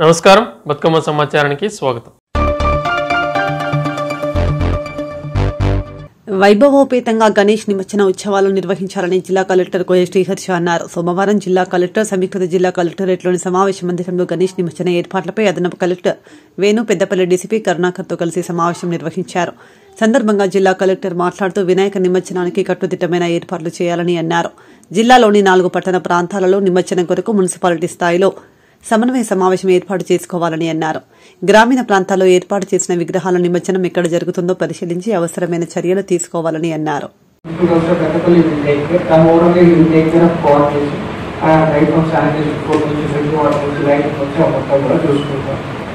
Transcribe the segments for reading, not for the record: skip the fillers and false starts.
నమస్కారం, బతుకమ్మ సమాచారానికి స్వాగతం. వైభవోపేతంగా గణేష్ నిమజ్జన ఉత్సవాలను నిర్వహించాలని జిల్లా కలెక్టర్ కోయ శ్రీహర్ష అన్నారు. సోమవారం జిల్లా కలెక్టర్ సమీకృత జిల్లా కలెక్టరేట్లోని సమావేశ మందిరంలో గణేష్ నిమజ్జన ఏర్పాట్లపై అదనపు కలెక్టర్ వేణు, పెద్దపల్లి డీసీపీ కరుణాకర్తో కలిసి సమావేశం నిర్వహించారు. సందర్భంగా జిల్లా కలెక్టర్ మాట్లాడుతూ వినాయక నిమజ్జనానికి కట్టుదిట్టమైన ఏర్పాట్లు చేయాలని అన్నారు. జిల్లాలోని 4 పట్టణ ప్రాంతాలలో నిమజ్జనం కొరకు మున్సిపాలిటీ స్థాయిలో సమన్వయ సమావేశం ఏర్పాటు చేసుకోవాలని అన్నారు. గ్రామీణ ప్రాంతాల్లో ఏర్పాటు చేసిన విగ్రహాల నిమజ్జనం ఎక్కడ జరుగుతుందో పరిశీలించి అవసరమైన చర్యలు తీసుకోవాలని అన్నారు.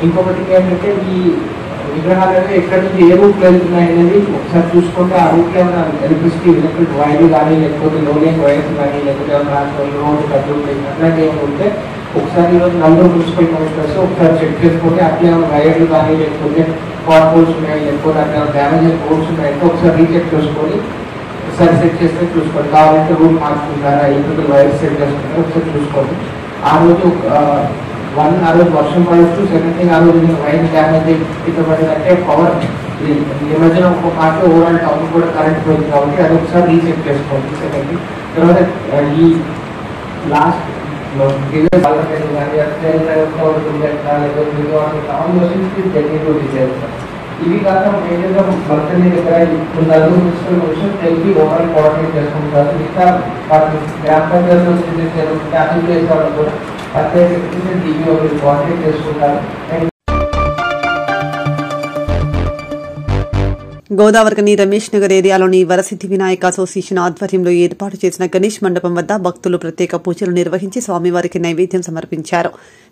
ఇంకొకటి ఏంటంటే ఈ విగ్రహాలు ఎక్కడి నుంచి ఏ రూట్ వెళ్తున్నాయి అనేది ఒకసారి చూసుకుంటే ఆ రూట్ లో ఉన్న ఎలక్ట్రిసిటీ ఎలక్ట్రిక్ వైర్లు కానీ లేకపోతే లోలింగ్ వైర్స్ కానీ లేకపోతే రోడ్డు కట్లు అట్లాంటి ఏమైనా ఉంటే ఒకసారి ఈరోజు నలుగురు మున్సిపల్ కమిషనర్స్ ఒకసారి చెక్ చేసుకుంటే అట్లా వైర్లు కానీ లేకపోతే పాట్ పోల్స్ ఉన్నాయి లేకపోతే అట్లా డ్యామేజ్ అయిన పోల్స్ ఉన్నాయంటే ఒకసారి రీచెక్ చేసుకొని ఒకసారి సెట్ చేస్తే చూసుకోండి. కావాలంటే రూట్ మార్చుకుంటారా ఎలక్ట్రికల్ వైర్స్ సెట్ చేసుకుంటారా ఒకసారి చూసుకోండి. ఆ రోజు ఆ రోజు వర్షం పడవచ్చు. సెకండ్ థింగ్, ఆ రోజు వైర్ డ్యామేజ్ కింద పడిందంటే పవర్ ఈ మధ్యన ఒక పార్టీ ఓవరాల్ టౌన్ కూడా కరెంట్ పోయింది కాబట్టి అది ఒకసారి రీచెక్ చేసుకోండి. సెకండ్ థింగ్, తర్వాత ఈ లాస్ట్ ఇవి కాక మేజర్గా మల్కని దగ్గర నలుగురు మున్సిపల్ కమిషన్ తెలిపి ఓవరాల్ కోఆర్డినేట్ చేసుకుంటారు. ఇంకా గ్రామ పంచాయతీలో ట్యాపింగ్ చేసే వాళ్ళు కూడా కోఆర్డినేట్ చేసుకుంటారు. గోదావరికని రమేష్ నగర్ ఏరియాలోని వరసిద్ధి వినాయక అసోసియేషన్ ఆధ్వర్యంలో ఏర్పాటు చేసిన గణేష్ మండపం వద్ద భక్తులు ప్రత్యేక పూజలు నిర్వహించి స్వామివారికి నైవేద్యం సమర్పించారు.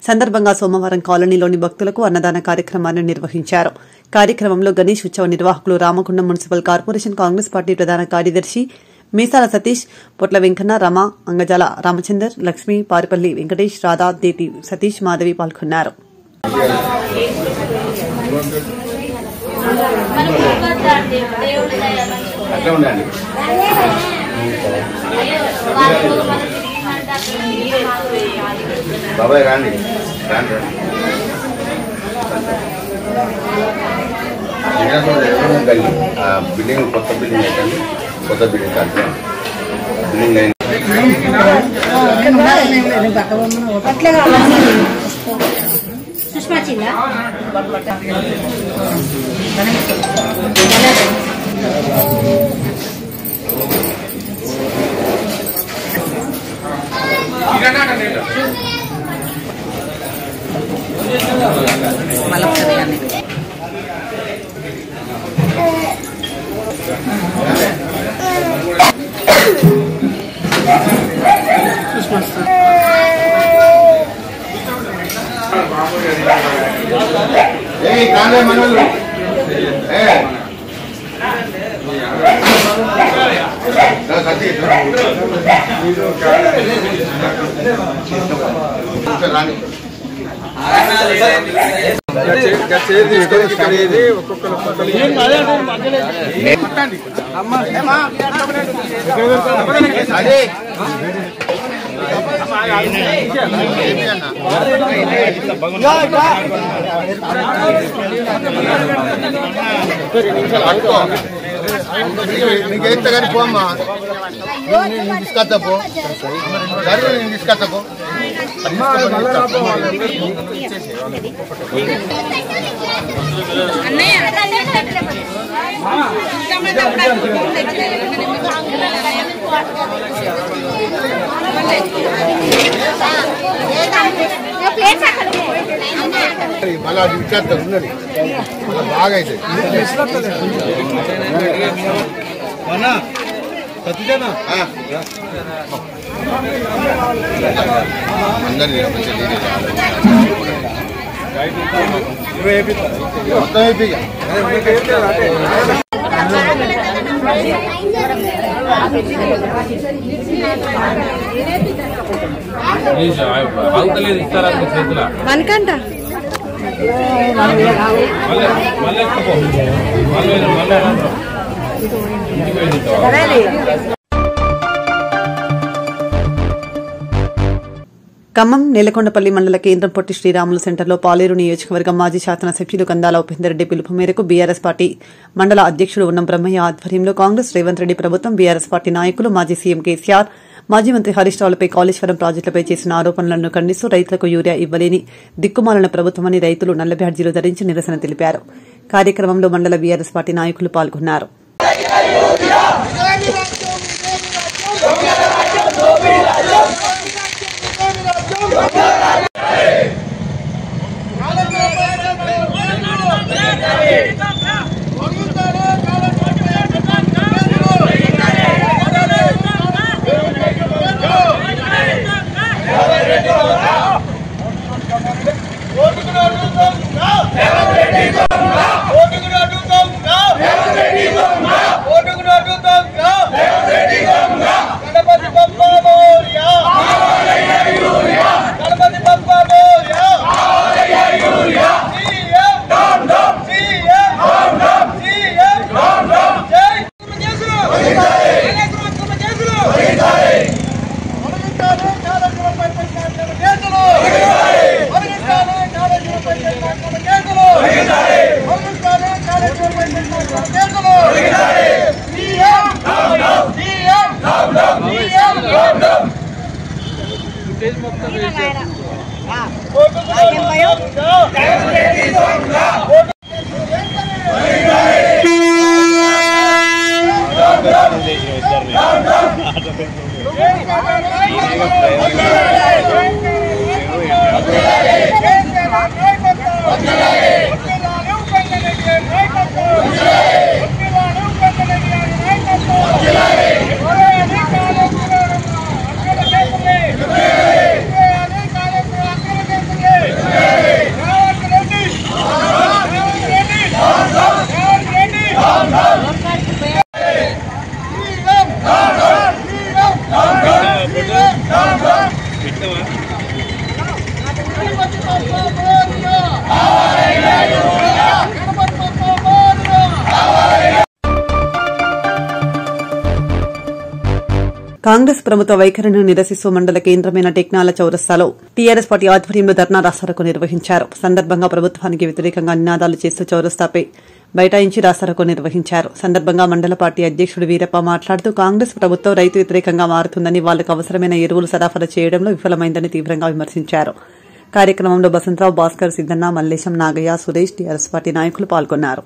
సందర్భంగా సోమవారం కాలనీలోని భక్తులకు అన్నదాన కార్యక్రమాన్ని నిర్వహించారు. కార్యక్రమంలో గణేష్ ఉత్సవ నిర్వాహకులు Ramagundam municipal corporation Congress party ప్రధాన కార్యదర్శి మీసాల సతీష్, పొట్ల వెంకన్న, రమ, అంగజాల రామచందర్, లక్ష్మి, పారిపల్లి వెంకటేష్, రాధా, దేటి సతీష్, మాధవి పాల్గొన్నారు. బిల్డింగ్ కొత్త బిల్డింగ్ అయితే కొత్త బిల్డింగ్ కాదు బిల్డింగ్ అయింది. నీకు కానీ పోమ్మా, నేను తీసుకొస్తా పో, నేను తీసుకొస్తా పో. మళ్ళీ అది విచారిస్తారు ఉన్నది మళ్ళీ బాగా అవుతుంది. అందరి మొత్తం అయిపోయి మనకంట ఖమ్మం నేలకొండపల్లి మండల కేంద్రం పొట్టి శ్రీరాములు సెంటర్లో పాలేరు నియోజకవర్గం మాజీ శాసనసభ్యులు కందాల ఉపేందర్ రెడ్డి పిలుపు మేరకు బీఆర్ఎస్ పార్టీ మండల అధ్యక్షుడు ఉన్నం బ్రహ్మయ్య ఆధ్వర్యంలో కాంగ్రెస్ రేవంత్ రెడ్డి ప్రభుత్వం బీఆర్ఎస్ పార్టీ నాయకులు మాజీ సీఎం కేసీఆర్ మాజీ మంత్రి హరీష్ రావులపై కాళేశ్వరం ప్రాజెక్టులపై చేసిన ఆరోపణలను ఖండిస్తూ రైతులకు యూరియా ఇవ్వలేని దిక్కుమాలిన ప్రభుత్వమని రైతులు నల్ల బ్యాడ్జీలు ధరించి నిరసన తెలిపారు. కార్యక్రమంలో మండల బీఆర్ఎస్ పార్టీ నాయకులు పాల్గొన్నారు. కాంగ్రెస్ ప్రభుత్వ వైఖరిని నిరసిస్తూ మండల కేంద్రమైన టెక్నాల చౌరస్తాలో టీఆర్ఎస్ పార్టీ ఆధ్వర్యంలో ధర్నా రాస్తారోకో నిర్వహించారు. సందర్భంగా ప్రభుత్వానికి వ్యతిరేకంగా నినాదాలు చేస్తూ చౌరస్తాపై బైఠాయించి రాస్తారోకో నిర్వహించారు. సందర్భంగా మండల పార్టీ అధ్యక్షుడు వీరప్ప మాట్లాడుతూ కాంగ్రెస్ ప్రభుత్వం రైతు వ్యతిరేకంగా మారుతుందని వాళ్లకు అవసరమైన ఎరువులు సరఫరా చేయడంలో విఫలమైందని తీవ్రంగా విమర్శించారు. కార్యక్రమంలో బసంతరావు, భాస్కర్, సిద్దన్న, మల్లేశం, నాగయ్య, సురేష్, టీఆర్ఎస్ పార్టీ నాయకులు పాల్గొన్నారు.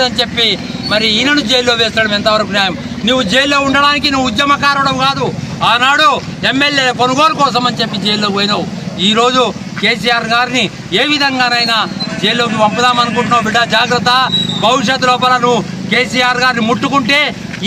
అని చెప్పి మరి ఈయనను జైల్లో వేస్తాడు ఎంతవరకు న్యాయం? నువ్వు జైల్లో ఉండడానికి నువ్వు ఉద్యమకారుడు కాదు. ఆనాడు ఎమ్మెల్యే కొనుగోలు కోసం అని చెప్పి జైల్లోకి పోయినావు. ఈరోజు కేసీఆర్ గారిని ఏ విధంగానైనా జైల్లోకి పంపుదామనుకుంటున్నావు. బిడ్డ జాగ్రత్త. భవిష్యత్తు లోపల నువ్వు కేసీఆర్ గారిని ముట్టుకుంటే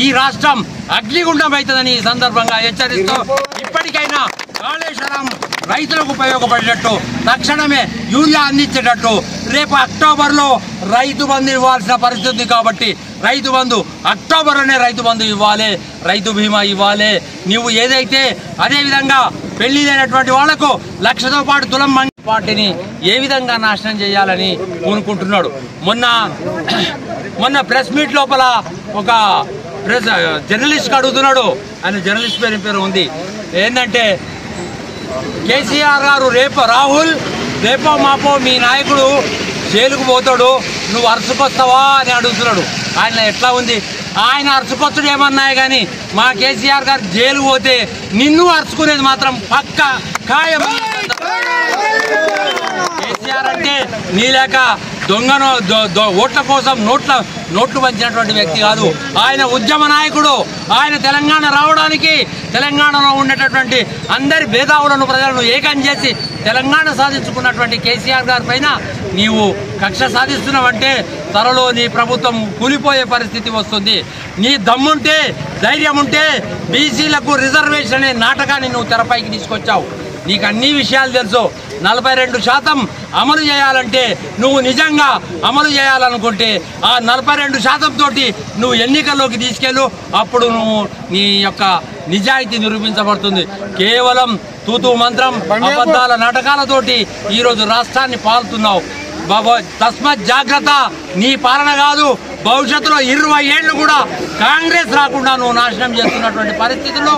ఈ రాష్ట్రం అగ్నిగుండం అవుతుందని ఈ సందర్భంగా హెచ్చరిస్తూ ఇప్పటికైనా కాళేశ్వరం రైతులకు ఉపయోగపడేటట్టు తక్షణమే యూరియా అందించేటట్టు రేపు అక్టోబర్లో రైతు బంధు ఇవ్వాల్సిన పరిస్థితి కాబట్టి రైతు బంధు అక్టోబర్లోనే రైతు బంధు ఇవ్వాలి, రైతు బీమా ఇవ్వాలి. నువ్వు ఏదైతే అదేవిధంగా పెళ్లి లేనటువంటి వాళ్లకు 1,00,000తో పాటు తులం పార్టీని ఏ విధంగా నాశనం చేయాలని కోరుకుంటున్నాడు. మొన్న ప్రెస్ మీట్ లోపల ఒక జర్నలిస్ట్ అడుగుతున్నాడు. ఆయన జర్నలిస్ట్ పేరు ఉంది ఏంటంటే, కేసీఆర్ గారు రాహుల్ రేపో మాపో మీ నాయకుడు జైలుకు పోతాడు, నువ్వు అరుచుకొస్తావా అని అడుగుతున్నాడు. ఆయన ఎట్లా ఉంది? ఆయన అరుచుకొచ్చుడు ఏమన్నాయి కానీ మా కేసీఆర్ గారు జైలు పోతే నిన్ను అరుచుకునేది మాత్రం పక్క ఖాయం. కేసీఆర్ అంటే నీలేక దొంగను ఓట్ల కోసం నోట్లు పంచినటువంటి వ్యక్తి కాదు. ఆయన ఉద్యమ నాయకుడు. ఆయన తెలంగాణ రావడానికి తెలంగాణలో ఉండేటటువంటి అందరి భేదావులను ప్రజలను ఏకం చేసి తెలంగాణ సాధించుకున్నటువంటి కేసీఆర్ గారి పైన నీవు కక్ష సాధిస్తున్నావంటే త్వరలో నీ ప్రభుత్వం కూలిపోయే పరిస్థితి వస్తుంది. నీ దమ్ముంటే ధైర్యం ఉంటే బీసీలకు రిజర్వేషన్ అనే నాటకాన్ని నువ్వు తెరపైకి తీసుకొచ్చావు. నీకు అన్ని విషయాలు తెలుసు. 42% అమలు చేయాలంటే నువ్వు నిజంగా అమలు చేయాలనుకుంటే ఆ 42% తోటి నువ్వు ఎన్నికల్లోకి తీసుకెళ్ళు. అప్పుడు నువ్వు నీ యొక్క నిజాయితీ నిరూపించబడుతుంది. కేవలం తూతూ మంత్రం అబద్ధాల నాటకాలతోటి ఈరోజు రాష్ట్రాన్ని పాలుతున్నావు. బాబా తస్మత్ జాగ్రత్త. నీ పాలన కాదు, భవిష్యత్తులో 20 ఏళ్ళు కూడా కాంగ్రెస్ రాకుండా నువ్వు నాశనం చేస్తున్నటువంటి పరిస్థితుల్లో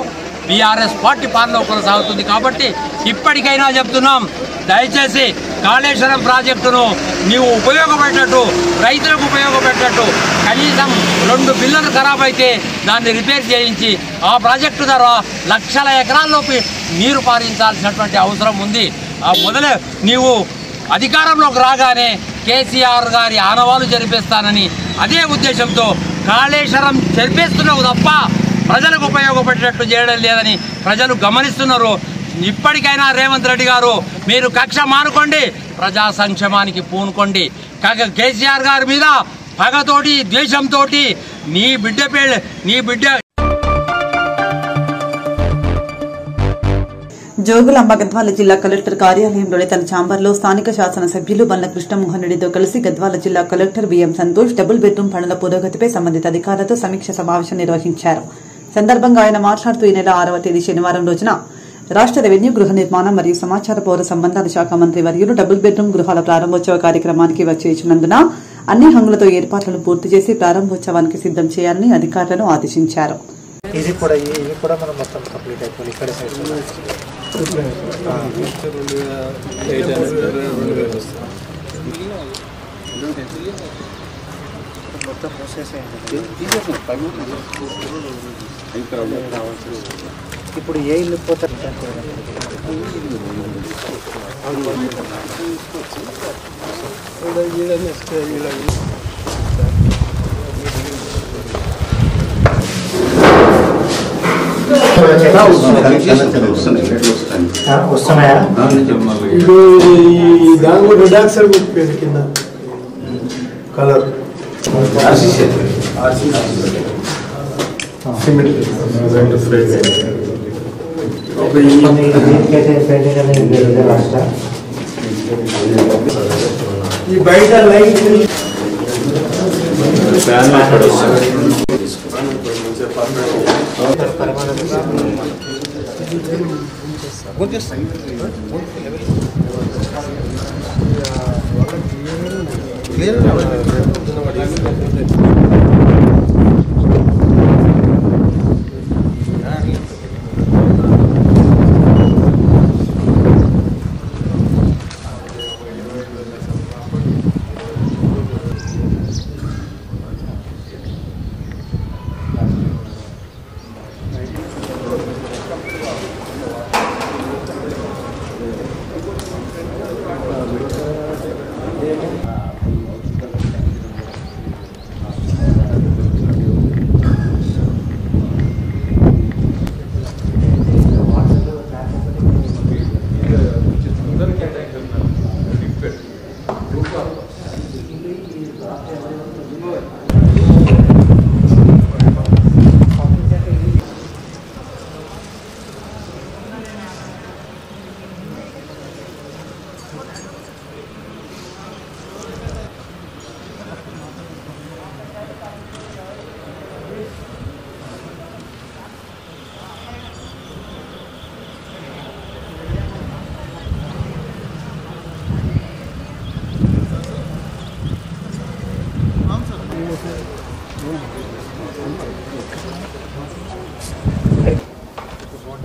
బీఆర్ఎస్ పార్టీ పాలన కొనసాగుతుంది. కాబట్టి ఇప్పటికైనా చెప్తున్నాం, దయచేసి కాళేశ్వరం ప్రాజెక్టును నీవు ఉపయోగపడేటట్టు, రైతులకు ఉపయోగపడేటట్టు కనీసం 2 బిల్లులు ఖరాబ్ అయితే దాన్ని రిపేర్ చేయించి ఆ ప్రాజెక్టు ద్వారా లక్షల ఎకరాల్లోకి నీరు పారించాల్సినటువంటి అవసరం ఉంది. మొదలే నీవు అధికారంలోకి రాగానే కేసీఆర్ గారి ఆనవాలు జరిపేస్తానని అదే ఉద్దేశంతో కాళేశ్వరం జరిపేస్తున్నావు తప్ప ప్రజలకు ఉపయోగపడేటట్టు చేయడం లేదని ప్రజలు గమనిస్తున్నారు. ఇప్పటికైనా రేవంత్ రెడ్డి గారు మీరు కక్ష మానుకోండి, ప్రజా సంక్షేమానికి పూనుకోండి. కేసీఆర్ గారి మీద పగతోటి ద్వేషంతో నీ బిడ్డ జోగులాంబ గద్వాల జిల్లా కలెక్టర్ కార్యాలయంలోని తన ఛాంబర్లో స్థానిక శాసనసభ్యులు బండ్ల కృష్ణమోహన్ రెడ్డితో కలిసి గద్వాల జిల్లా collector BM Santosh double bedroom పనుల పురోగతిపై సంబంధిత అధికారులతో సమీక్ష సమావేశం నిర్వహించారు. సందర్భంగా ఆయన మాట్లాడుతూ ఈ నెల 6వ తేదీ శనివారం రోజున రాష్ట రెవెన్యూ, గృహ నిర్మాణం మరియు సమాచార పౌర సంబంధాల శాఖ మంత్రి వర్యులు డబుల్ బెడ్రూమ్ గృహాల ప్రారంభోత్సవ కార్యక్రమానికి వచ్చేసినందున అన్ని హంగులతో ఏర్పాట్లను పూర్తి చేసి ప్రారంభోత్సవానికి సిద్దం చేయాలని అధికారులను ఆదేశించారు. ఇది కూడా మనం మొత్తం కంప్లీట్ అయిపోయింది. ఇక్కడ సైడ్ మొత్తం ప్రాసెస్ ఇప్పుడు ఏ ఇల్లు పోతారు వస్తున్నాయా? దానిలో రిడాక్సర్ పేరు కింద కలర్ ఈ బయట లైట్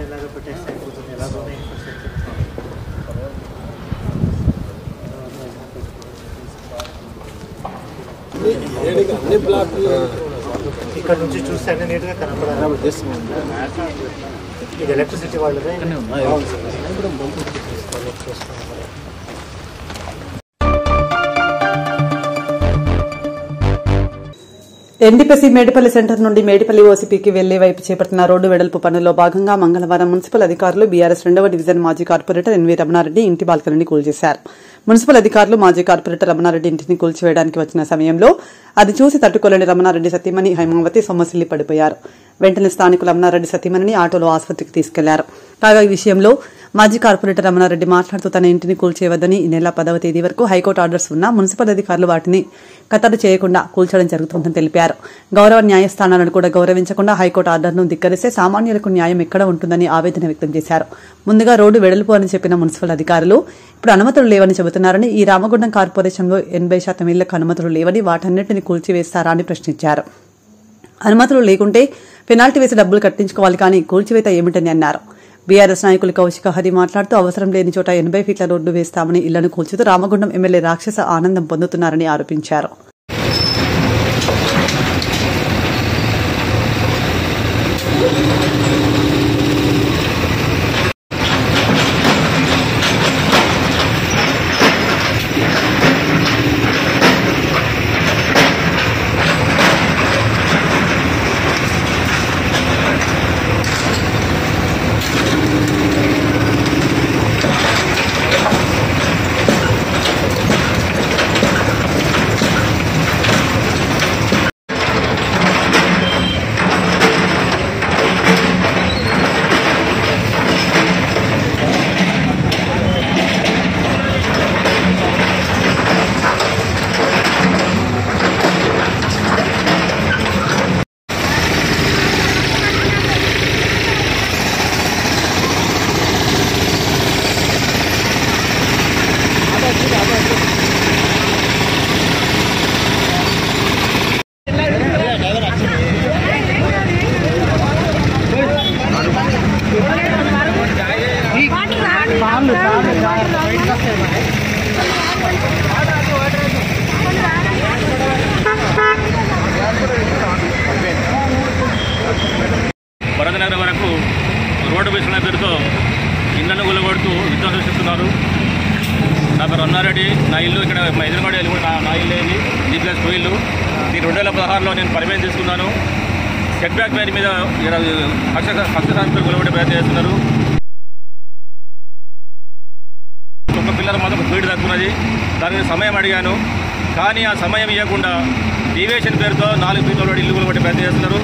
ఎలాగ పెట్టేస్తే అయిపోతుంది. ఎలాగో ఇక్కడ నుంచి చూస్తే అన్ని నీట్గా కనపడాలి. ఇది ఎలక్ట్రిసిటీ వాళ్ళదే. ఎన్డీపీసీ మేడిపల్లి సెంటర్ నుండి మేడిపల్లి ఓసీపీకి వెళ్లే వైపు చేపడుతున్న రోడ్డు వెడల్పు పనుల్లో భాగంగా మంగళవారం మున్సిపల్ అధికారులు బీఆర్ఎస్ 2వ డివిజన్ మాజీ కార్పొరేటర్ ఎన్వీ రమణారెడ్డి ఇంటి బాల్కనీని కూల్చేశారు. మున్సిపల్ అధికారులు మాజీ కార్పొరేటర్ రమణారెడ్డి ఇంటిని కూల్చివేయడానికి వచ్చిన సమయంలో అది చూసి తట్టుకోలేని రమణారెడ్డి సతీమణి హైమావతి సొమ్మసిల్లి పడిపోయారు. వెంటనే స్థానికులు రమణారెడ్డి సతీమణిని ఆటోలో ఆసుపత్రికి తీసుకెళ్లారు. కాగా ఈ విషయంలో మాజీ కార్పొరేటర్ రమణారెడ్డి మాట్లాడుతూ తన ఇంటిని కూల్చేయవద్దని ఈ నెల 10వ తేదీ వరకు హైకోర్టు ఆర్డర్స్ ఉన్నా మున్సిపల్ అధికారులు వాటిని ఖతరు చేయకుండా కూల్చడం జరుగుతుందని తెలిపారు. గౌరవ న్యాయస్థానాలను కూడా గౌరవించకుండా హైకోర్టు ఆర్డర్ను ధిక్కరిస్తే సామాన్యులకు న్యాయం ఎక్కడ ఉంటుందని ఆవేదన వ్యక్తం చేశారు. ముందుగా రోడ్డు వెడల్పు అని చెప్పిన మున్సిపల్ అధికారులు ఇప్పుడు అనుమతులు లేవని చెబుతున్నారని, ఈ రామగుండం కార్పొరేషన్లో 80% ఇళ్లకు అనుమతులు లేవని వాటన్నింటినీ కూల్చివేస్తారా అని ప్రశ్నించారు. అనుమతులు లేకుంటే పెనాల్టీ వేసి డబ్బులు కట్టించుకోవాలి కానీ కూల్చివేత ఏమిటని అన్నారు. బీఆర్ఎస్ నాయకులు కౌశిక హరి మాట్లాడుతూ అవసరం లేని చోట 80 ఫీట్ల రోడ్డు వేస్తామని ఇళ్లను కూల్చుతూ రామగుండం ఎమ్మెల్యే రాక్షస ఆనందం పొందుతున్నారని ఆరోపించారు. వరదనగర్ వరకు రోడ్డు విస్తరణ పేరుతో ఇళ్లను గులగొడుతూ యుద్ధం సృష్టిస్తున్నారు. నా పేరు రమణారెడ్డి. నా ఇల్లు ఇక్కడ మా ఎదురుగడ ఇల్లు కూడా నా ఇల్లు ఏది G+2 ఇల్లు. దీన్ని 2016లో నేను పర్మిషన్ తీసుకున్నాను. సెట్ బ్యాక్ పేరు మీద హస్తశాస్త్రం గులగొట్టే ప్రయత్నం చేస్తున్నారు. ఒక పిల్లల మాత్రం స్పీడ్ తక్కున్నది. దానికి సమయం అడిగాను కానీ ఆ సమయం ఇవ్వకుండా డీవియేషన్ పేరుతో 4 ఫీట్ల ఇల్లు గులగొట్టే ప్రయత్నం చేస్తున్నారు.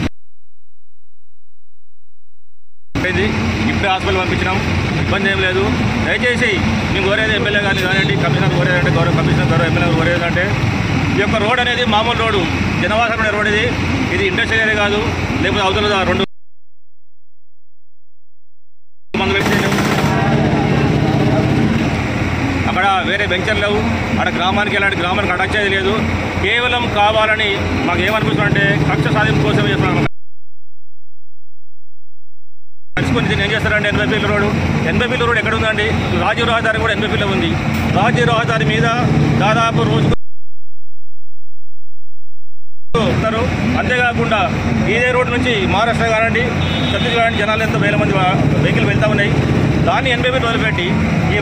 ఇప్పుడే హాస్పిటల్ పంపించినాం, ఇబ్బంది ఏం లేదు. దయచేసి మేము కోరేది ఎమ్మెల్యే గారిని కానివ్వండి, కమిషనర్ కోరేదంటే గౌరవ కమిషనర్ గౌరవ ఎమ్మెల్యే కోరేదంటే ఈ యొక్క రోడ్ అనేది మామూలు రోడ్డు, జనవాసమైన రోడ్. ఇది ఇండస్ట్రియల్ ఏరియా కాదు. లేకపోతే అవతల 2 మంది వ్యక్తులు అక్కడ వేరే వెంచర్ లేవు. అక్కడ గ్రామానికి ఎలాంటి గ్రామానికి అటాచ్ అయ్యేది లేదు. కేవలం కావాలని మాకు ఏమనిపిస్తుందంటే కక్ష సాధింపు కోసం చేస్తున్నాం. దీన్ని ఏం చేస్తారంటే 80 ఫీట్ల రోడ్డు. 80 ఫీట్ల రోడ్ ఎక్కడ ఉందండి? రాజీవ్ రహదారి కూడా 80 ఫీట్లో ఉంది. రాజీవ్ రహదారి మీద దాదాపు రోజు అంతేకాకుండా ఇదే రోడ్డు నుంచి మహారాష్ట్ర కానివ్వండి, ఛత్తీస్గఢ్ కానివ్వండి జనాలు ఎంతో వేల మంది వెహికల్ వెళ్తూ ఉన్నాయి. దాన్ని 80 ఫీట్లు వదిలిపెట్టి ఈ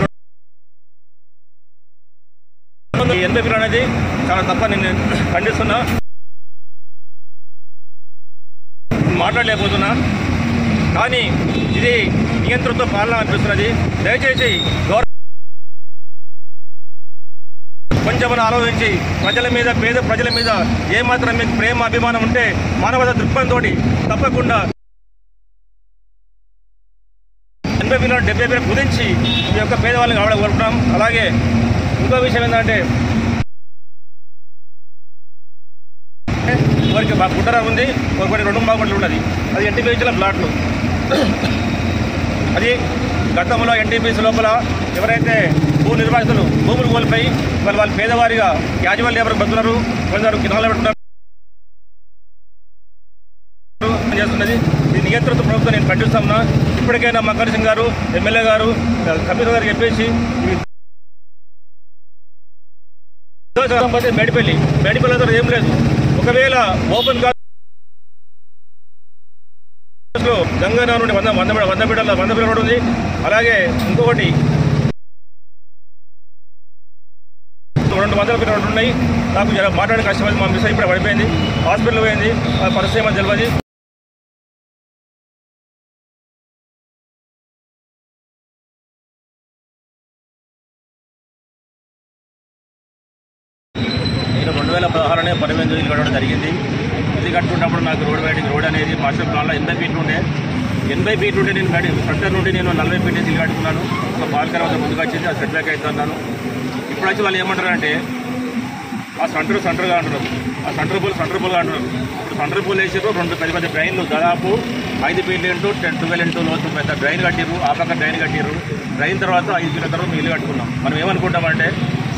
80 ఫీట్లు అనేది చాలా తప్ప నేను ఖండిస్తున్నా, మాట్లాడలేకపోతున్నా. కానీ ఇది నియంత్రణతో పాలన అనిపిస్తున్నది. దయచేసి కొంచెం ఆలోచించి ప్రజల మీద, పేద ప్రజల మీద ఏమాత్రం మీకు ప్రేమ అభిమానం ఉంటే మానవత దృక్పథంతో తప్పకుండా 80 ఫీట్ల 70 ఫీట్ల కుదించి ఈ యొక్క పేదవాళ్ళని కావడం. అలాగే ఇంకో విషయం ఏంటంటే వారికి గుట్టర ఉంది, ఒకటి 2 బాగుంట్లు ఉన్నది. అది ఎన్టీపీసీల ప్లాట్లు. అది గతంలో ఎన్టీపీసీ లోపల ఎవరైతే భూ నిర్వాసితులు భూములు కోల్పోయి వాళ్ళు పేదవారిగా క్యాజువల్ లేబర్ బతున్నారు, కొందరు కింద పెట్టుకున్నారు చేస్తున్నది. ఈ నియంత్రిత ప్రభుత్వం నేను ఖండిస్తున్నా. ఇప్పటికైనా మకర్ సింగ్ గారు, ఎమ్మెల్యే గారు, కమిషనర్ గారు చెప్పేసి మేడిపల్లి ఏం లేదు. ఒకవేళ ఓపెన్ గంగానగర్ నుండి 100 ఫీట్ల రోడ్ ఉంది. అలాగే ఇంకొకటి 200 ఫీట్ల రోడ్డు ఉన్నాయి. నాకు మాట్లాడే కష్టమైంది. మా మిస్ ఇప్పుడు పడిపోయింది, హాస్పిటల్ పోయింది, పరిస్థితి ఏమో తెలియదు. నేను 2016 12 ఇల్లు కట్టడం జరిగింది. ఇల్లు కట్టుకున్నప్పుడు నాకు రోడ్ అనేది మాస్టర్ ప్లాన్లో 80 ఫీట్లు ఉండే. 80 ఫీట్లు ఉంటే నేను స్ట్రక్చర్ నుండి నేను 40 ఫీట్ ఇల్లు కట్టుకున్నాను. ఒక బాల్కనీ వద్ద ముందుకు వచ్చింది, అది సెట్ బ్యాక్ అవుతున్నాను. ఇప్పుడు వచ్చి వాళ్ళు ఏమంటారంటే ఆ సెంటర్గా అంటారు, ఆ సెంటర్ పూల్గా అంటారు. ఇప్పుడు సెంటర్ పూల్ వేసారు, 2 పెద్ద పెద్ద డ్రైన్లు దాదాపు 5 ఫీట్లు ఇంటూ 12 ఇంటూ లోతు పెద్ద డ్రైన్ కట్టిరు. ఆ పక్క డ్రైన్ కట్టిరు. డ్రైన్ తర్వాత 5 ఫీట్ల తర్వాత ఇల్లు కట్టుకున్నాం. మనం ఏమనుకుంటామంటే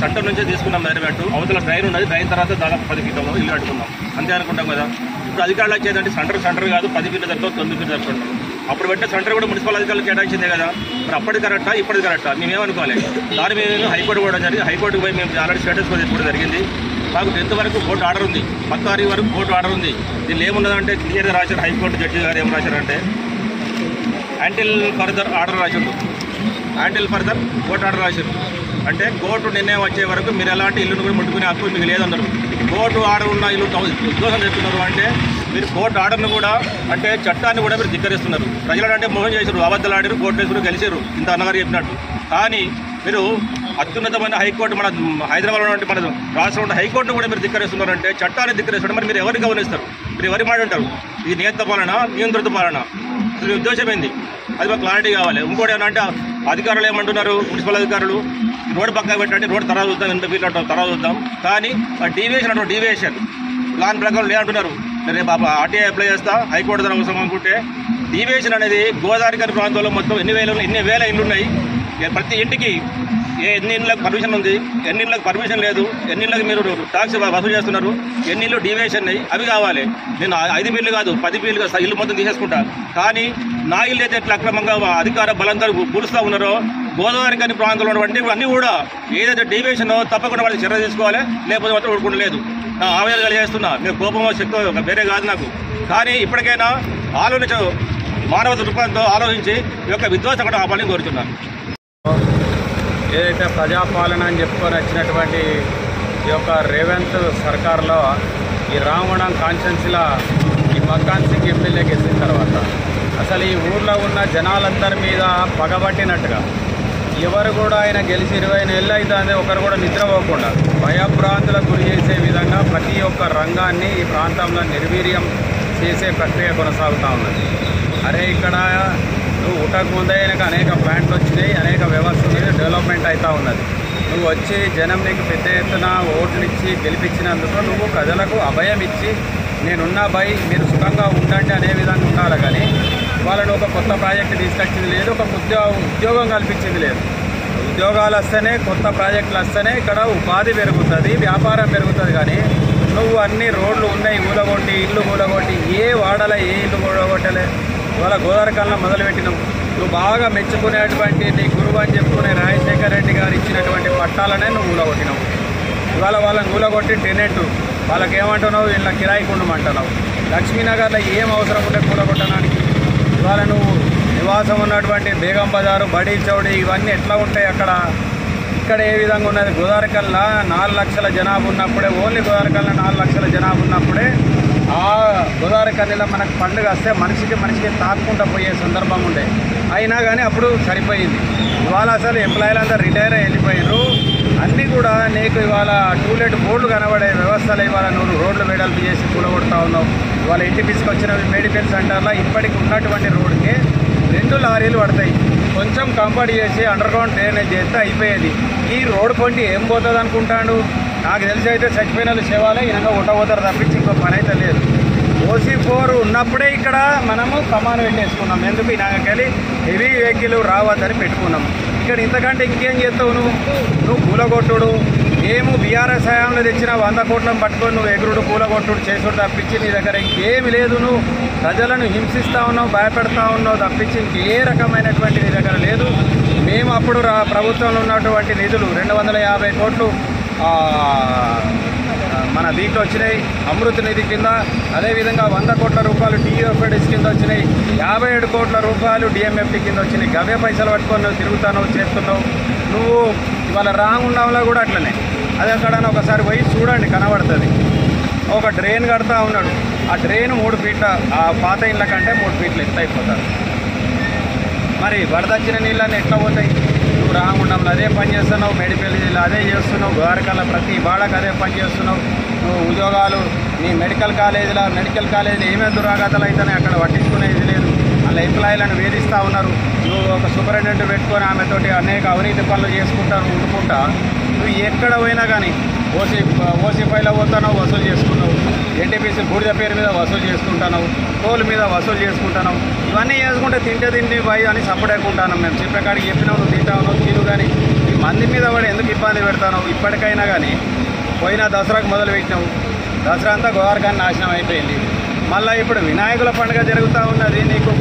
సెంటర్ నుంచే తీసుకున్నాం మెజర్మెంట్, అవతల డ్రైన్ ఉన్నది, డ్రైన్ తర్వాత దాదాపు 10 ఫీట్లలో ఇల్లు కట్టుకున్నాం, అంతే అనుకుంటాం కదా. ఇప్పుడు అధికారులు వచ్చేదంటే సెంటర్ కాదు, 10 ఫీట్ల జరుగుతుంది, 9 ఫీట్లు జరుగుతుంటాం. అప్పుడు పెట్టే సెంటర్ కూడా మున్సిపల్ అధికారులు కేటాయించిందే కదా. మరి అప్పటికి కరెక్టా ఇప్పటికి కరెక్టా మేమేమనుకోవాలి. దాని మీద హైకోర్టు కూడా జరిగింది. హైకోర్టుకు పోయి మేము ఆల్రెడీ స్టేటస్ కూడా ఇప్పుడు జరిగింది. మాకు 10th వరకు కోర్టు ఆర్డర్ ఉంది, 10వ తారీఖు వరకు కోర్టు ఆర్డర్ ఉంది. దీనిలో ఏమున్నదంటే క్లియర్గా రాశారు హైకోర్టు జడ్జి గారు. ఏం రాశారంటే యాంటిల్ ఫర్దర్ ఆర్డర్ రాశారు, యాంటిల్ ఫర్దర్ కోర్టు ఆర్డర్ రాశారు. అంటే కోర్టు నిర్ణయం వచ్చే వరకు మీరు ఎలాంటి ఇల్లును కూడా ముట్టుకునే హక్కు మీకు లేదన్నారు. కోర్టు ఆర్డర్ ఉన్న ఇల్లు ఉద్యోగం చేస్తున్నారు అంటే మీరు కోర్టు ఆర్డర్ను కూడా అంటే చట్టాన్ని కూడా మీరు ధిక్కరిస్తున్నారు. ప్రజలు అంటే మోసం చేశారు, అబద్ధాలు ఆడారు, కోర్టు వేసుకుని గెలిచారు, ఇంత అన్నగారు చెప్పినట్టు. కానీ మీరు అత్యున్నతమైన హైకోర్టు మన హైదరాబాద్లో ఉంటే మన రాష్ట్రంలో హైకోర్టును కూడా మీరు ధిక్కరిస్తున్నారంటే చట్టాన్ని ధిక్కరిస్తారు. మరి మీరు ఎవరు గమనిస్తారు? మీరు ఎవరి మాట ఉంటారు? ఇది నియంత్ర పాలన, నియంత్రిత పాలన, అసలు ఉద్దేశం ఏంది? అది మాకు క్లారిటీ కావాలి. ఇంకోటి ఏమంటే అధికారులు ఏమంటున్నారు, మున్సిపల్ అధికారులు రోడ్డు పక్కన పెట్టండి, రోడ్డు తర్వాత చూద్దాం, ఎంత ఫీట్ తర్వాత చూద్దాం. కానీ డీవియేషన్ ప్లాన్ ప్రకారం లేదంటున్నారు. రేపు ఆర్టీఐ అప్లై చేస్తా, హైకోర్టు ద్వారా అవసరం అనుకుంటే డీవియేషన్ అనేది గోదావరి ప్రాంతంలో మొత్తం ఎన్ని వేల ఇళ్ళు ఉన్నాయి. ప్రతి ఇంటికి ఎన్ని ఇళ్ళకి పర్మిషన్ ఉంది, ఎన్ని ఇళ్ళకి పర్మిషన్ లేదు, ఎన్ని ఇళ్ళకి మీరు ట్యాక్స్ వసూలు చేస్తున్నారు, ఎన్ని ఇళ్ళు డీవియేషన్ అవి కావాలి. నేను 5 ఫీట్లు కాదు 10 ఫీట్లు ఇల్లు మొత్తం తీసేసుకుంటా. కానీ నా ఇల్లు అయితే ఎట్లా అక్రమంగా అధికార బలంతో పూలుస్తూ ఉన్నారో గోదావరి కానీ ప్రాంతంలో ఉన్నటువంటి అన్నీ కూడా ఏదైతే డీవియేషన్ తప్పకుండా వాళ్ళకి చర్య తీసుకోవాలి, లేకపోతే మాత్రం ఊరుకుండా లేదు. నా ఆవేదన కలిగేస్తున్నా, మీరు కోపమో శక్తో వేరే కాదు నాకు. కానీ ఇప్పటికైనా మానవ దృక్పథంతో ఆలోచించి ఈ యొక్క విధ్వంసం ఆపాలని కోరుతున్నాను. ఏదైతే ప్రజాపాలన అని చెప్పుకొని వచ్చినటువంటి ఈ యొక్క రేవంత్ సర్కార్లో ఈ రామగుండం కాన్స్టిట్యున్సీలో ఈ మక్కాన్ సింగ్ ఎమ్మెల్యే గెలిచిన తర్వాత అసలు ఈ ఊర్లో ఉన్న జనాలందరి మీద పగబట్టినట్టుగా ఎవరు కూడా ఆయన గెలిచి 20 నెలలు అవుతుంది, ఒకరు కూడా నిద్రపోకుండా భయభ్రాంతులకు గురి చేసే విధంగా ప్రతి ఒక్క రంగాన్ని ఈ ప్రాంతంలో నిర్వీర్యం చేసే ప్రక్రియ కొనసాగుతూ ఉన్నది. అరే ఇక్కడ నువ్వు ఉటకు ముందే ఆయనకు అనేక ప్లాంట్లు వచ్చినాయి, అనేక వ్యవస్థలు డెవలప్మెంట్ అవుతూ ఉన్నది. నువ్వు వచ్చి జనం నీకు పెద్ద ఎత్తున ఓట్లు ఇచ్చి గెలిపించినందుకు నువ్వు ప్రజలకు అభయం ఇచ్చి నేనున్నా భయ్ మీరు సుఖంగా ఉండండి అనే విధంగా ఉండాలి. కానీ వాళ్ళని ఒక కొత్త ప్రాజెక్టు తీసుకొచ్చింది లేదు, ఒక ఉద్యోగం కల్పించింది లేదు. ఉద్యోగాలు వస్తేనే, కొత్త ప్రాజెక్టులు వస్తేనే ఇక్కడ ఉపాధి పెరుగుతుంది, వ్యాపారం పెరుగుతుంది. కానీ నువ్వు అన్ని రోడ్లు ఉన్నాయి ఊలగొట్టి, ఇల్లు ఊలగొట్టి, ఏ వాడల ఏ ఇల్లు ఊలగొట్టలే. ఇవాళ గోదావరికాలంలో మొదలుపెట్టినావు. నువ్వు బాగా మెచ్చుకునేటువంటి నీ గురువు అని చెప్పుకునే రాజశేఖర రెడ్డి గారు ఇచ్చినటువంటి పట్టాలనే నువ్వు ఊలగొట్టినావు. ఇవాళ వాళ్ళని ఊలగొట్టి టెనెంట్ వాళ్ళకి ఏమంటున్నావు, వీళ్ళ కిరాయికి ఉండమంటున్నావు. లక్ష్మీనగర్లో ఏం అవసరం ఉంటే కూలగొట్టడానికి? ఇవాళ నువ్వు నివాసం ఉన్నటువంటి బేగం బజారు, బడీ చౌడి ఇవన్నీ ఎట్లా ఉంటాయి అక్కడ? ఇక్కడ ఏ విధంగా ఉన్నది? గోదావరికల్లా 4 లక్షల జనాభా ఉన్నప్పుడే, ఓన్లీ గోదావరికల్లా 4 లక్షల జనాభా ఉన్నప్పుడే ఆ గోదావరికల్లిలో మనకు పండుగ వస్తే మనిషికి తాక్కుంటూ పోయే సందర్భం ఉండే. అయినా కానీ అప్పుడు సరిపోయింది. ఇవాళ అసలు ఎంప్లాయీలందరూ రిటైర్ అయ్యి వెళ్ళిపోయారు. అన్నీ కూడా నీకు ఇవాళ టూలెట్ బోర్డులు కనబడే వ్యవస్థలు ఇవాళ నువ్వు రోడ్లు వెడల్పు చేసి కూలగొడతా ఉన్నావు. ఇవాళ ఇంటిపిస్కి వచ్చిన మెడికల్ సెంటర్లో ఇప్పటికి ఉన్నటువంటి రోడ్డుకి 2 లారీలు పడతాయి. కొంచెం కంపౌండ్ చేసి అండర్ గ్రౌండ్ డ్రైనేజ్ చేస్తే అయిపోయేది. ఈ రోడ్డు పొంటి ఏం పోతుంది అనుకుంటాడు? నాకు తెలిసి అయితే చచ్చిపోయిన శవాలే ఇనగా ఉట్టబోతారు తప్పించి ఇంకో పని అయితే లేదు. OC4 ఉన్నప్పుడే ఇక్కడ మనము కమాను పెట్టేసుకున్నాం. ఎందుకు ఇలాగెళ్ళి హెవీ వెహికల్ రావద్దని పెట్టుకున్నాం. ఇక్కడ ఇంతకంటే ఇంకేం చేస్తావు? నువ్వు కూలగొట్టుడు ఏమో బీఆర్ఎస్ హయాంలో తెచ్చిన 100 కోట్లను పట్టుకొని నువ్వు ఎగురుడు కూలగొట్టుడు చేసుడు తప్పించి నీ దగ్గర ఇంకేమి లేదు. నువ్వు ప్రజలను హింసిస్తూ ఉన్నావు, భయపెడతా ఉన్నావు తప్పించి ఇంకే రకమైనటువంటి నీ దగ్గర లేదు. మేము అప్పుడు ప్రభుత్వంలో ఉన్నటువంటి నిధులు 250 కోట్లు మన దీంట్లో వచ్చినాయి అమృత్ నిధి కింద. అదేవిధంగా 100 కోట్ల రూపాయలు TUFDs కింద వచ్చినాయి, 57 కోట్ల రూపాయలు DMFT కింద వచ్చినాయి. గవే పైసలు పట్టుకొని నువ్వు తిరుగుతావు, చేస్తున్నావు. నువ్వు ఇవాళ రాంగుండంలో కూడా అట్లనే అది ఎక్కడైనా ఒకసారి పోయి చూడండి, కనబడుతుంది. ఒక డ్రైన్ కడతా ఉన్నాడు, ఆ డ్రైన్ 3 ఫీట్ల, ఆ పాత ఇళ్ళ కంటే 3 ఫీట్లు ఎత్తు అయిపోతారు. మరి వరదొచ్చిన నీళ్ళని ఎట్లా పోతాయి? నువ్వు రామగుండంలో అదే పని చేస్తున్నావు, మేడిపల్లిలో అదే చేస్తున్నావు, ద్వారకాల ప్రతి బాడకు అదే పని చేస్తున్నావు. నువ్వు ఉద్యోగాలు నీ మెడికల్ కాలేజీలో ఏమేమి దురాఘాతాలు అవుతాయి అక్కడ పట్టించుకునేది లేదు. వాళ్ళ ఎంప్లాయీలను వేధిస్తూ ఉన్నారు. నువ్వు ఒక సూపరింటెండెంట్ పెట్టుకొని ఆమెతోటి అనేక అవినీతి పనులు చేసుకుంటాను ఉండుకుంటా. నువ్వు ఎక్కడ పోయినా కానీ ఓసీపైలో పోతున్నావు, వసూలు చేసుకున్నావు. ఎన్టీపీసీ బూడిద పేరు మీద వసూలు చేసుకుంటున్నావు, టోల్ మీద వసూలు చేసుకుంటున్నావు. ఇవన్నీ చేసుకుంటే తిండి పోయి అని సపడేకుంటాను. మేము చెప్పే కాడికి చెప్పినావు, నువ్వు తింటావు తిను, కానీ ఈ మంది మీద కూడా ఎందుకు ఇబ్బంది పెడతావు? ఇప్పటికైనా కానీ పోయిన దసరాకు మొదలు పెట్టినావు, దసరా అంతా గోదావరికాన్ని నాశనం అయిపోయింది. మళ్ళీ ఇప్పుడు వినాయకుల పండుగ జరుగుతూ ఉన్నది. నీకు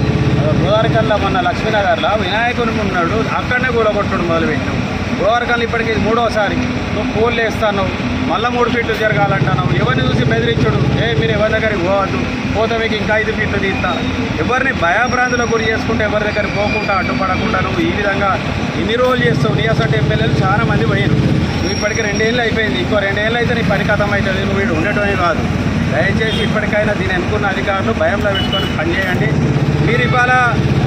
గోదావరికల్లో మొన్న లక్ష్మీనగర్లో వినాయకుని ఉన్నాడు, అక్కడనే కూలగొట్టుడు మొదలుపెట్టినావు. గోదావరికల్లో ఇప్పటికి 3వసారి నువ్వు పూలు వేస్తాను, మళ్ళీ 3 ఫీట్లు జరగాలంటున్నావు. ఎవరిని చూసి బెదిరించుడు, మీరు ఎవరి దగ్గరికి పోవద్దు, పోతే మీకు ఇంకా 5 ఫీట్లు తీస్తా. ఎవరిని భయాభ్రాంతులకు గురి చేసుకుంటే ఎవరి దగ్గరికి పోకుండా అడ్డుపడకుండా నువ్వు ఈ విధంగా ఇన్ని రోజులు చేస్తావు. నీ అసలు ఎమ్మెల్యేలు చాలా మంది పోయారు. నువ్వు ఇప్పటికీ 2 ఏళ్ళు అయిపోయింది, ఇంకో 2 ఏళ్ళు అయితే నీ పని కథం అవుతుంది. నువ్వు వీడు ఉండటమే కాదు. దయచేసి ఇప్పటికైనా దీన్ని అనుకున్న అధికారులు భయంలో పెట్టుకొని పనిచేయండి. మీరు ఇవాళ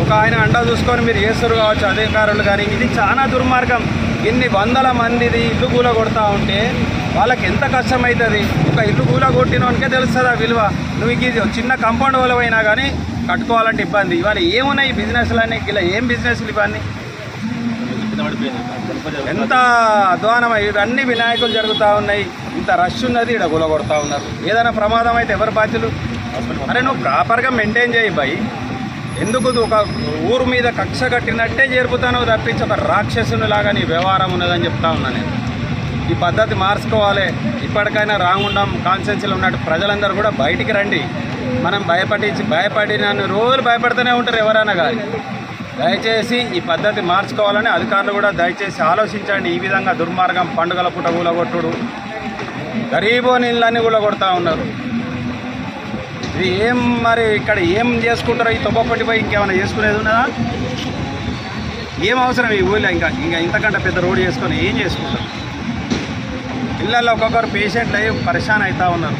ఒక ఆయన అండా చూసుకొని మీరు చేస్తారు కావచ్చు అధికారులు, కానీ ఇది చాలా దుర్మార్గం. ఇన్ని వందల మందిది ఇల్లు కూలగొడతా ఉంటే వాళ్ళకి ఎంత కష్టమవుతుంది. ఒక ఇల్లు కూలగొట్టినోనికే తెలుస్తుంది ఆ విలువ. నువ్వు ఇది చిన్న కాంపౌండ్ వాళ్ళైనా కానీ కట్టుకోవాలంటే ఇబ్బంది. ఇవాళ ఏమున్నాయి బిజినెస్లు అన్నీ, ఇలా ఏం బిజినెస్లు ఇవన్నీ? ఎంత అధ్వానం. ఇవన్నీ వినాయకులు జరుగుతూ ఉన్నాయి, ఇంత రష్ ఉన్నది, ఇక్కడ కూలగొడతా ఉన్నారు. ఏదైనా ప్రమాదం అయితే ఎవరు బాధ్యులు? అరే నువ్వు ప్రాపర్గా మెయింటైన్ చేయి భయ్. ఎందుకు ఒక ఊరు మీద కక్ష కట్టినట్టే చేరుపుతాను తప్పించి ఒక రాక్షసునిలాగా నీ వ్యవహారం ఉన్నదని చెప్తా ఉన్నా నేను. ఈ పద్ధతి మార్చుకోవాలి. ఇప్పటికైనా రామగుండం కాన్స్టిట్యున్సీలో ఉన్నట్టు ప్రజలందరూ కూడా బయటికి రండి. మనం భయపడిన రోజులు భయపడుతూనే ఉంటారు ఎవరైనా కానీ. దయచేసి ఈ పద్ధతి మార్చుకోవాలని అధికారులు కూడా దయచేసి ఆలోచించండి. ఈ విధంగా దుర్మార్గం పండుగల పూట కూలగొట్టుడు, గరీబో నీళ్ళన్నీ కూలగొడతా ఉన్నారు. ఇది ఏం మరి ఇక్కడ ఏం చేసుకుంటారో? ఈ తొప్పటి పోయి ఇంకేమైనా చేసుకునేది ఉన్నదా? ఏం అవసరం ఈ ఊళ్ళో? ఇంకా ఇంతకంటే పెద్ద రోడ్డు చేసుకొని ఏం చేసుకుంటారు? ఇళ్ళల్లో ఒక్కొక్కరు పేషెంట్లు అయ్యి పరేషాన్ అవుతూ ఉన్నారు.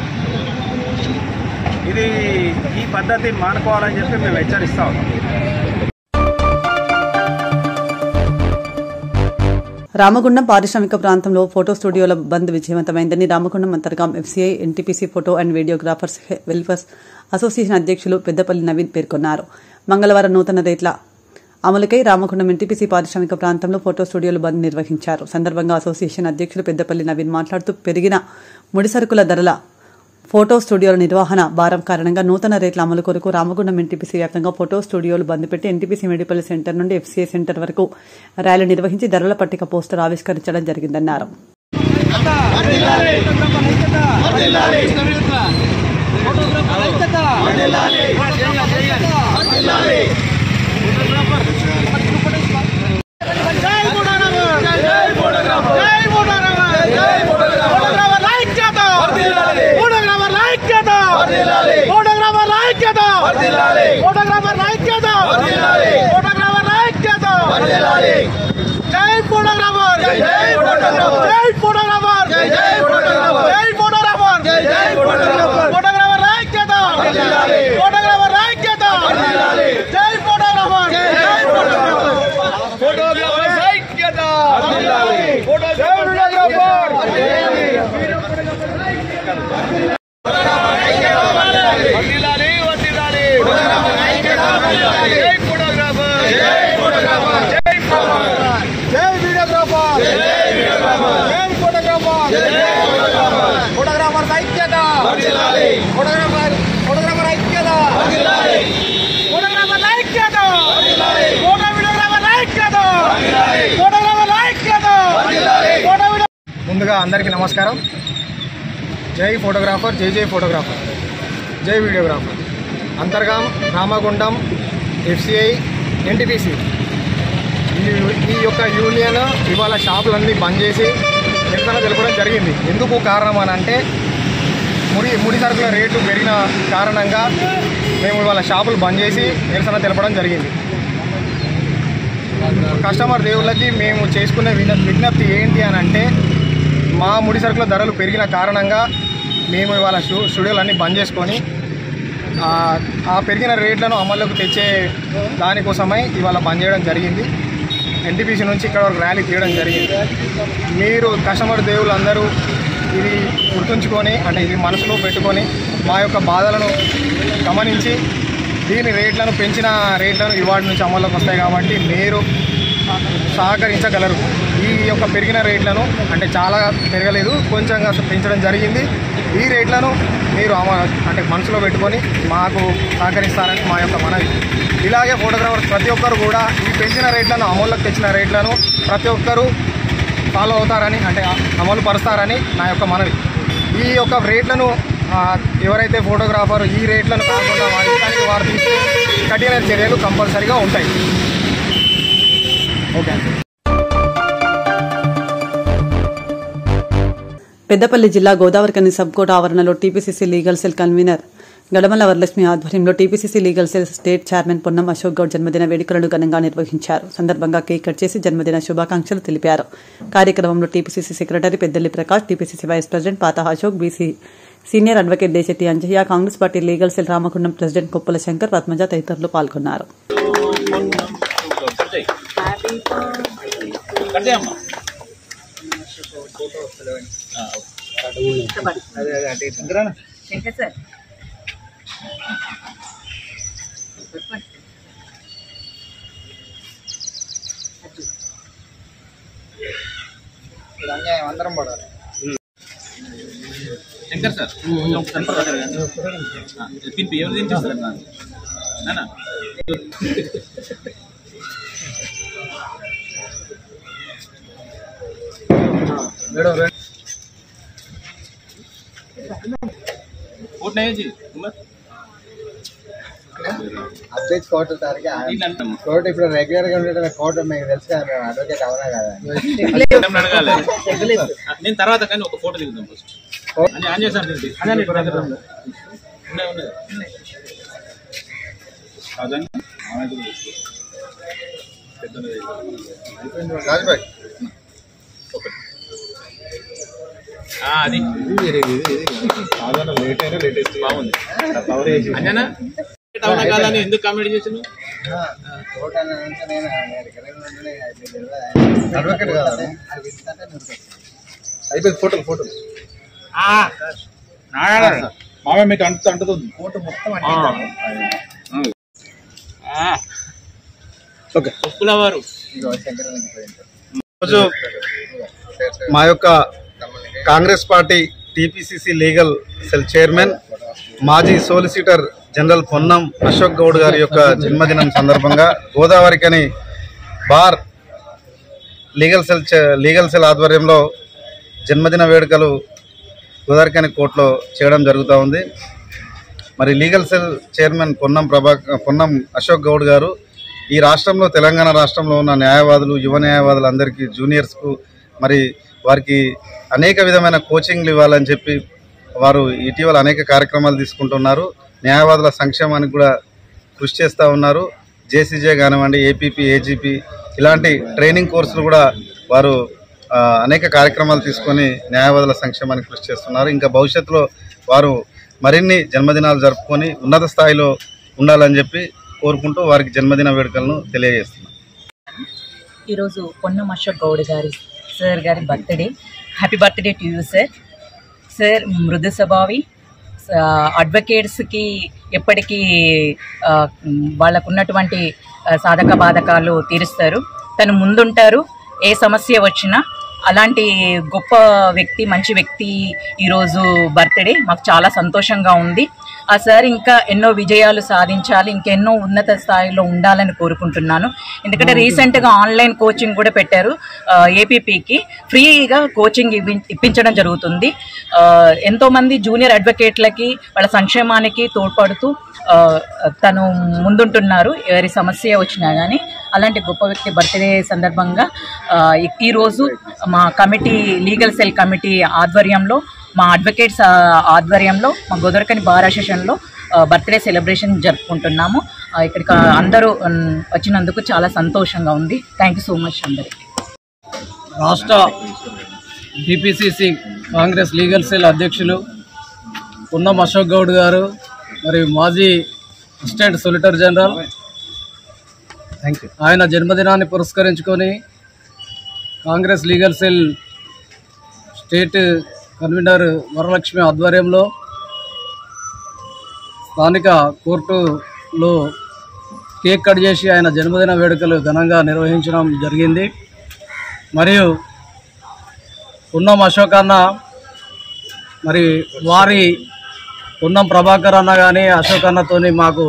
ఇది ఈ పద్ధతి మానుకోవాలని చెప్పి మేము హెచ్చరిస్తూ ఉన్నాం. రామగుండం పారిశ్రామిక ప్రాంతంలో ఫోటో స్టూడియోల బంద్ విజయవంతమైందని Ramagundam Antargam FCI NTPC photo and videographers welfare association అధ్యక్షులు పెద్దపల్లి నవీన్ పేర్కొన్నారు. మంగళవారం నూతన రేట్ల అమలుకై రామగుండం ఎన్టీపీసీ పారిశ్రామిక ప్రాంతంలో ఫోటో స్టూడియోలు బంద్ నిర్వహించారు. సందర్భంగా అసోసియేషన్ అధ్యక్షులు పెద్దపల్లి నవీన్ మాట్లాడుతూ పెరిగిన ముడిసరుకుల ధరల ఫోటో స్టూడియోల నిర్వహణ భారం కారణంగా నూతన రేట్ల అమలు కొరకు రామగుండం ఎన్టీపీసీ వ్యాప్తంగా ఫోటో స్టూడియోలు బంద్ పెట్టి ఎన్టీపీసీ మేడిపల్లి సెంటర్ నుండి ఎఫ్సీఐ సెంటర్ వరకు ర్యాలీ నిర్వహించి ధరల పట్టిక పోస్టర్ ఆవిష్కరించడం జరిగిందన్నారు. ముందుగా అందరికీ నమస్కారం. జై ఫోటోగ్రాఫర్, జై జై ఫోటోగ్రాఫర్, జై videographer. Antargaon, Ramagundam, FCI, NTPC ఈ యొక్క యూనియన్ ఇవాళ షాపులన్నీ బంద్ చేసి నిరసన తెలపడం జరిగింది. ఎందుకు కారణం అని అంటే ముడి సరుకుల రేటు పెరిగిన కారణంగా మేము ఇవాళ షాపులు బంద్ చేసి నిరసన తెలపడం జరిగింది. కస్టమర్ దేవుళ్ళకి మేము చేసుకునే విజ్ఞప్తి ఏంటి అని అంటే మా ముడి సరుకుల ధరలు పెరిగిన కారణంగా మేము ఇవాళ స్టూడియోలు అన్నీ బంద్ చేసుకొని ఆ పెరిగిన రేట్లను అమల్లోకి తెచ్చే దానికోసమై ఇవాళ బంద్ చేయడం జరిగింది. ఎన్టీపీసీ నుంచి ఇక్కడ వరకు ర్యాలీ తీయడం జరిగింది. మీరు కస్టమర్ దేవులు అందరూ ఇది గుర్తుంచుకొని, అంటే ఇది మనసులో పెట్టుకొని మా యొక్క బాధలను గమనించి దీని రేట్లను పెంచిన రేట్లను ఇవాటి నుంచి అమల్లోకి వస్తాయి కాబట్టి మీరు సహకరించగలరు. ఈ యొక్క పెరిగిన రేట్లను, అంటే చాలా పెరగలేదు, కొంచెంగా పెంచడం జరిగింది. ఈ రేట్లను మీరు అంటే మనసులో పెట్టుకొని మాకు సహకరిస్తారని మా యొక్క మనవి. ఇలాగే ఫోటోగ్రాఫర్స్ ప్రతి ఒక్కరు కూడా ఈ పెంచిన రేట్లను, అమల్లోకి తెచ్చిన రేట్లను ప్రతి ఒక్కరూ ఫాలో అవుతారని, అంటే అమలు పరుస్తారని నా యొక్క మనవి. ఈ యొక్క రేట్లను ఎవరైతే ఫోటోగ్రాఫర్ ఈ రేట్లను కాకుండా వారి ఇష్టానికి వారు తీసుకునే కఠిన చర్యలు కంపల్సరీగా ఉంటాయి. ఓకే. పెద్దపల్లి జిల్లా గోదావరికని సబ్ కోర్టు ఆవరణలో TPCC legal cell convener Gadamala Varalakshmi ఆధ్వర్యంలో TPCC legal cell state chairman Ponnam Ashok Goud జన్మదిన వేడుకలను ఘనంగా నిర్వహించారు. సందర్భంగా కేక్ కట్ చేసి జన్మదిన శుభాకాంక్షలు తెలిపారు. కార్యక్రమంలో TPCC secretary Peddalli Prakash, TPCC vice president పాత Ashok, BC senior advocate Desetti Anjaiah, Congress party legal cell Ramagundam president Koppula Shankar, Padmaja తదితరులు పాల్గొన్నారు. అందరం పడాలి. శంకర్ సార్ తినిపి ఎవరు తినిపిస్తారు నాన్న? కోట్ नहीं जी అప్డేట్ కోర్టు తారీఖు కోర్టు ఇప్పుడు రెగ్యులర్ గా ఉండేట కోర్టు మీకు తెలుసు కదా, అడ్వకేట్ అవునా కదా అడగాలి. నేను తర్వాత కానీ ఒక ఫోటో దిగుతాం ఫస్ట్. ఆన్ చేశాను అది లేట్ అయినా లేటెస్ట్ బాగుంది. అంజనా అవునా కాదని ఎందుకు కామెంట్ చేసాను? అడ్వకేట్ కదా అయిపోయింది. ఫోటోలు ఫోటోలు మామే మీకు అంటుతుంది ఫోటో మొత్తం ఓకే. ఈరోజు మా యొక్క Congress party TPCC legal cell chairman, మాజీ సోలిసిటర్ జనరల్ పొన్నం అశోక్ గౌడ్ గారి యొక్క జన్మదినం సందర్భంగా గోదావరికని బార్ లీగల్ సెల్ ఆధ్వర్యంలో జన్మదిన వేడుకలు గోదావరికని కోర్టులో చేయడం జరుగుతూ ఉంది. మరి legal cell chairman Ponnam Ashok Goud గారు ఈ రాష్ట్రంలో, తెలంగాణ రాష్ట్రంలో ఉన్న న్యాయవాదులు, యువ న్యాయవాదులందరికీ, జూనియర్స్కు మరి వారికి అనేక విధమైన కోచింగ్లు ఇవ్వాలని చెప్పి వారు ఇటీవల అనేక కార్యక్రమాలు తీసుకుంటున్నారు. న్యాయవాదుల సంక్షేమానికి కూడా కృషి చేస్తూ ఉన్నారు. జేసీజే కానివ్వండి, ఏపీపీ, ఏజీపీ ఇలాంటి ట్రైనింగ్ కోర్సులు కూడా వారు అనేక కార్యక్రమాలు తీసుకొని న్యాయవాదుల సంక్షేమానికి కృషి చేస్తున్నారు. ఇంకా భవిష్యత్తులో వారు మరిన్ని జన్మదినాలు జరుపుకొని ఉన్నత స్థాయిలో ఉండాలని చెప్పి కోరుకుంటూ వారికి జన్మదిన వేడుకలను తెలియజేస్తున్నాం. ఈరోజు పొన్నం అశోక్ గౌడ్ సార్ గారి birthday. Happy birthday to you sir. Sir మృదు స్వభావి, అడ్వకేట్స్కి ఎప్పటికీ వాళ్ళకున్నటువంటి సాధక బాధకాలు తీరుస్తారు. తను ముందుంటారు ఏ సమస్య వచ్చినా. అలాంటి గొప్ప వ్యక్తి, మంచి వ్యక్తి ఈరోజు బర్త్డే. మాకు చాలా సంతోషంగా ఉంది. ఆ సార్ ఇంకా ఎన్నో విజయాలు సాధించాలి, ఇంకెన్నో ఉన్నత స్థాయిలో ఉండాలని కోరుకుంటున్నాను. ఎందుకంటే రీసెంట్గా ఆన్లైన్ కోచింగ్ కూడా పెట్టారు. ఏపీపీకి ఫ్రీగా కోచింగ్ ఇప్పించడం జరుగుతుంది. ఎంతోమంది జూనియర్ అడ్వకేట్లకి వాళ్ళ సంక్షేమానికి తోడ్పడుతూ తను ముందుంటున్నారు ఎవరి సమస్య వచ్చినా కానీ. అలాంటి గొప్ప వ్యక్తి బర్త్డే సందర్భంగా ఈరోజు మా కమిటీ, లీగల్ సెల్ కమిటీ ఆధ్వర్యంలో, మా అడ్వకేట్స్ ఆధ్వర్యంలో, మా గోదావరికని బార్ అసోసియేషన్లో బర్త్డే సెలబ్రేషన్ జరుపుకుంటున్నాము. ఇక్కడికి అందరూ వచ్చినందుకు చాలా సంతోషంగా ఉంది. థ్యాంక్ యూ సో మచ్ అందరికీ. రాష్ట్ర టీపీసీసీ కాంగ్రెస్ లీగల్ సెల్ అధ్యక్షులు పున్నం అశోక్ గౌడ్ గారు మరియు మాజీ అసిస్టెంట్ సొలిసిటర్ జనరల్ ఆయన జన్మదినాన్ని పురస్కరించుకొని Congress legal cell state convener Varalakshmi ఆధ్వర్యంలో స్థానిక కోర్టులో కేక్ కట్ చేసి ఆయన జన్మదిన వేడుకలు ఘనంగా నిర్వహించడం జరిగింది. మరియు పున్నం అశోక్ అన్న మరి వారి పున్నం ప్రభాకర్ అన్న కానీ అశోక్ అన్నతోని మాకు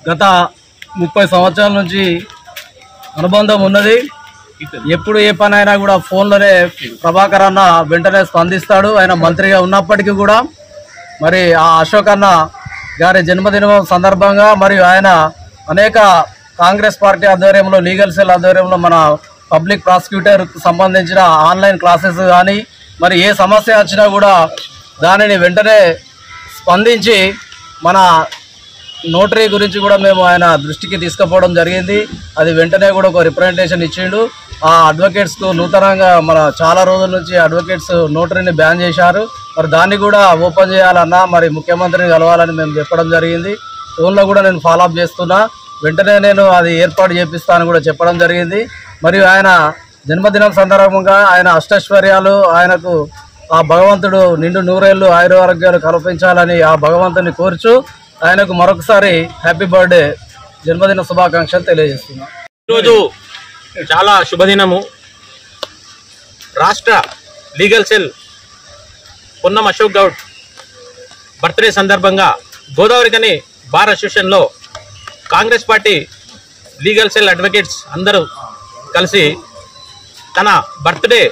గత 30 సంవత్సరాల నుంచి అనుబంధం ఉన్నది. ఎప్పుడు ఏ పని అయినా కూడా ఫోన్లోనే ప్రభాకర్ అన్న వెంటనే స్పందిస్తాడు. ఆయన మంత్రిగా ఉన్నప్పటికీ కూడా మరి ఆ అశోక్ అన్న గారి జన్మదినం సందర్భంగా మరియు ఆయన అనేక కాంగ్రెస్ పార్టీ ఆధ్వర్యంలో లీగల్ సెల్ ఆధ్వర్యంలో మన పబ్లిక్ ప్రాసిక్యూటర్కు సంబంధించిన ఆన్లైన్ క్లాసెస్ కానీ మరి ఏ సమస్య వచ్చినా కూడా దానిని వెంటనే స్పందించి మన నోటరీ గురించి కూడా మేము ఆయన దృష్టికి తీసుకుపోవడం జరిగింది. అది వెంటనే కూడా ఒక రిప్రజెంటేషన్ ఇచ్చిండు. ఆ అడ్వకేట్స్కు నూతనంగా మన చాలా రోజుల నుంచి అడ్వకేట్స్ నోటరీని బ్యాన్ చేశారు. మరి దాన్ని కూడా ఓపెన్ చేయాలన్నా మరి ముఖ్యమంత్రిని కలవాలని మేము చెప్పడం జరిగింది. ఫోన్లో కూడా నేను ఫాలోఅప్ చేస్తున్నా, వెంటనే నేను అది ఏర్పాటు చేపిస్తానని కూడా చెప్పడం జరిగింది. మరియు ఆయన జన్మదినం సందర్భంగా ఆయన అష్టైశ్వర్యాలు ఆయనకు ఆ భగవంతుడు నిండు నూరేళ్లు ఆయురారోగ్యాలు కల్పించాలని ఆ భగవంతుని కోరుచు ఆయనకు మరొకసారి హ్యాపీ బర్త్డే జన్మదిన శుభాకాంక్షలు తెలియజేస్తున్నాను. ఈరోజు చాలా శుభదినము. రాష్ట్ర legal cell Punnam Ashok Goud birthday సందర్భంగా గోదావరికని బార్ అసోసియేషన్లో Congress party legal cell advocates అందరూ కలిసి తన బర్త్డే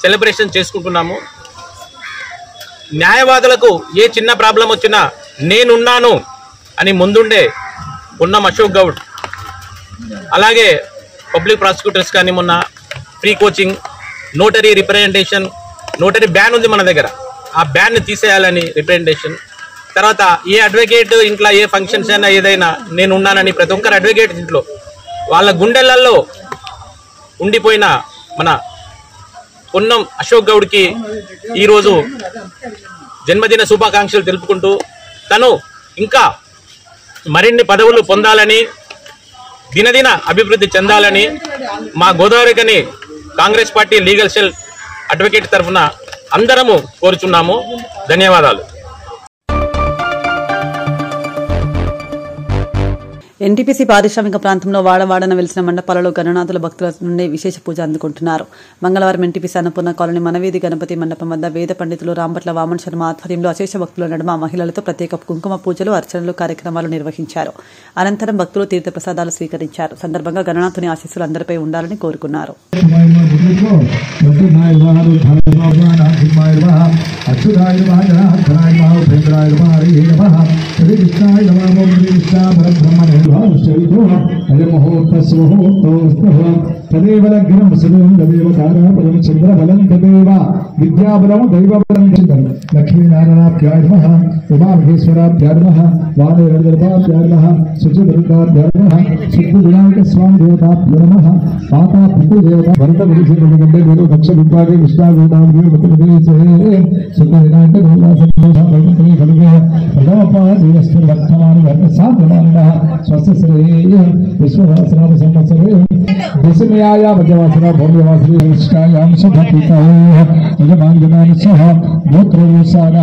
సెలబ్రేషన్ చేసుకుంటున్నాము. న్యాయవాదులకు ఏ చిన్న ప్రాబ్లం వచ్చినా నేనున్నాను అని ముందుండే పున్నం అశోక్ గౌడ్, అలాగే పబ్లిక్ ప్రాసిక్యూటర్స్ కానీ మొన్న free coaching, notary representation, notary ban ఉంది మన దగ్గర, ఆ బ్యాన్ని తీసేయాలని రిప్రజెంటేషన్. తర్వాత ఏ అడ్వకేట్ ఇంట్లో ఏ ఫంక్షన్స్ అయినా ఏదైనా నేను ఉన్నానని ప్రతి ఒక్కరు అడ్వకేట్ ఇంట్లో వాళ్ళ గుండెలలో ఉండిపోయిన మన పున్నం అశోక్ గౌడ్కి ఈరోజు జన్మదిన శుభాకాంక్షలు తెలుపుకుంటూ తను ఇంకా మరిన్ని పదవులు పొందాలని, దినదిన అభివృద్ధి చెందాలని మా Godavarikhani Congress party legal cell advocate తరఫున అందరము కోరుచున్నాము. ధన్యవాదాలు. ఎన్టీపీసీ పారిశ్రామిక ప్రాంతంలో వాడవాడన వెలిసిన మండపాలలో గణనాథుల భక్తుల నుండి విశేష పూజ అందుకుంటున్నారు. మంగళవారం ఎన్టీపీసీ అన్నపూర్ణ కాలనీ మనవీధి గణపతి మండపం వద్ద వేద పండితులు రాంపట్ల వామన్ శర్మ ఆధ్వర్యంలో అశేష భక్తుల నడుమ మహిళలతో ప్రత్యేక కుంకుమ పూజలు, అర్చనలు కార్యక్రమాలు నిర్వహించారు. అనంతరం భక్తులు తీర్థ ప్రసాదాలు స్వీకరించారు. సందర్భంగా గణనాథుని ఆశీస్సులు అందరిపై ఉండాలని కోరుకున్నారు. తదేవ లగ్నం శుభం తదేవ తారాబలం చంద్రబలం తదేవ విద్యాబలం దైవబలం లక్ష్మీనారాయణాభ్యాయ నమః, ఉమామహేశ్వరాభ్యాయ నమః, వామదేవదేవతాభ్యాయ నమః, శుచిభృతాభ్యాయ నమః, సిద్ధి వినాయక స్వామి దేవతాభ్యో నమః, మాతా పితృ దేవత భరత విధించే మీరు దక్ష విభాగే విష్ణాగోదావరి ముఖ్యమదేశే సిద్ధి వినాయక దేవతాభ్యో కలిగే ప్రథమపాదేవస్వ వర్తమాన వర్గ సాధమాన స్వస్తి విశ్వవాసనామ సంవత్సరే దశమయాయా భద్రవాసన భౌమ్యవాసనే విష్టాయాం శుభపితాయ యజమాంజనాన సహ గోత్రవేశాన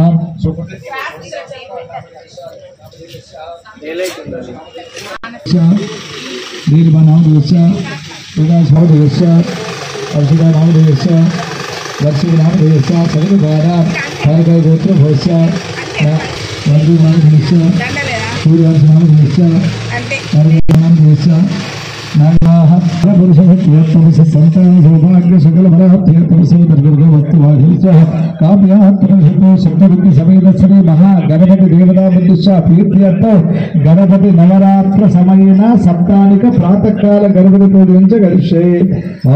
నీలిమనామదేశ ఉదాస్వామదేశ ఔషధానామదేశ వర్షినామదేశ సగద్వార భారగయ గోత్రభోశ వందీనామదేశ సూర్యాసనామదేశ నారాయణామదేశ సంతాన సౌభాగ్య సకల శక్తి సమేత శ్రీ మహాగణపతి దేవతా ప్రతిష్టాప్రీత్యర్థం గణపతి నవరాత్ర సమయేన సప్తానిక ప్రాతకాల గణపతి పూజించ గరిష్యే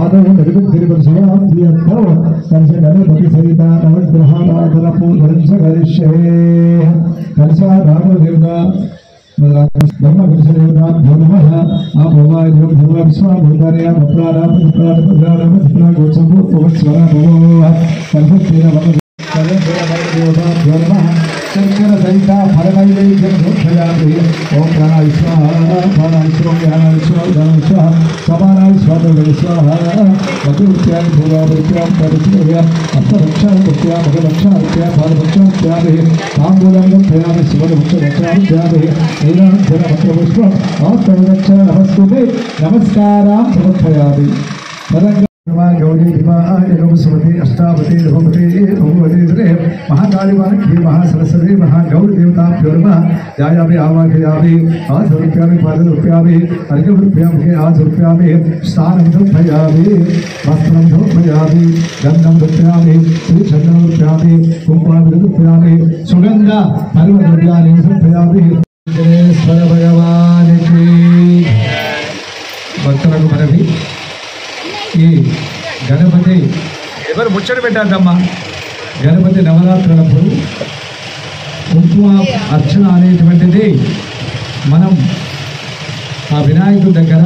ఆదవు నడిపి శివాప్రీత్యర్థం కలిసి గణపతి సహిత నవగ్రహారాధన పూజించ గరిష్యే కలిసారాధన దేవత ब्रह्म विषदेवताभ्यो नमः आभोवायो भव विश्वाभूतानि देवताभ्यो नमः शंकर सहिता फलनैवेद्यं समर्पयामि ओम प्राणाय स्वाहा प्राणाय स्वाहा ज्ञानाय स्वाहा दानाय स्वाहा समानाय स्वाहा वधुत्याय भूरावत्यां परिचयाय अष्टरक्षां भक्त्या भगवक्षां पादभक्षां ताम्बूलं प्रयामि शिवभक्षां नीलां जलमत्रपुष्पम् आत्मरक्षण नमस्ते नमस्कारां समर्पयामि गौरी सुमति अष्टावती रघुपति भगवती महाकाली महासरस्वती महागौरी देवताभ्यो नमः ध्यायामि आवाहयामि आसमर्पयामि पादरूप्यामि अर्घ्यरूप्यामि आसमर्पयामि स्नानं समर्पयामि वस्त्रं समर्पयामि गन्धं समर्पयामि श्रीचन्दनं समर्पयामि कुङ्कुमं समर्पयामि सुगन्ध पर्वद्रव्याणि समर्पयामि गणेश्वर भगवान् की भक्तुలకు మనవి ఈ గణపతి ఎవరు ముచ్చట పెట్టారమ్మా గణపతి నవరాత్రులప్పుడు కుంకుమ అర్చన అనేటువంటిది మనం ఆ వినాయకుడి దగ్గర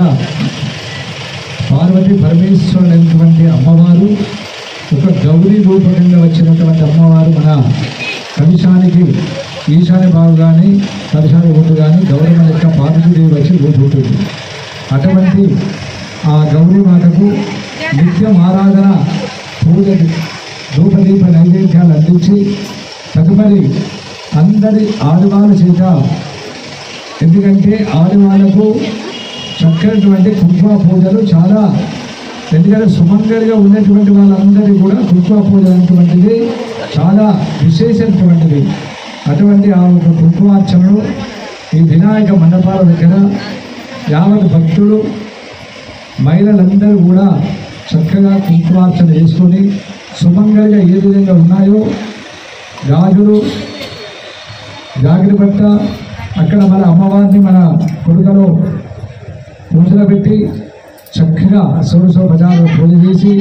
పార్వతి పరమేశ్వరుడు అనేటువంటి అమ్మవారు ఒక గౌరీ రూపకంగా వచ్చినటువంటి అమ్మవారు మన కవిశానికి ఈశాన్య భాగం కానీ కవిశాని ముందు కానీ గౌరమ్మ యొక్క పార్వతీదేవి వచ్చి రూపుంటుంది. అటువంటి ఆ గౌరీ మాతకు నిత్యం ఆరాధన పూజ ధూపదీప నైవేద్యాలు అందించి తదుపరి అందరి ఆడవాళ్ళ చేత, ఎందుకంటే ఆడవాళ్లకు చక్కనటువంటి కుంకుమ పూజలు చాలా, ఎందుకంటే సుమంగళిగా ఉన్నటువంటి వాళ్ళందరికీ కూడా కుంకుమ పూజ అనేటువంటిది చాలా విశేషమైనటువంటిది. అటువంటి ఆ ఒక కుంకుమార్చనలు ఈ వినాయక మండపాల దగ్గర యావత్ భక్తులు మహిళలందరూ కూడా చక్కగా కుంకుమార్చన చేసుకొని సుమంగళిగా ఏ విధంగా ఉన్నాయో గాజులు జాగ్రత్త అక్కడ మన అమ్మవారిని మన కొడుకలో పూజలు పెట్టి చక్కగా సోమసోపచారం పూజ చేసి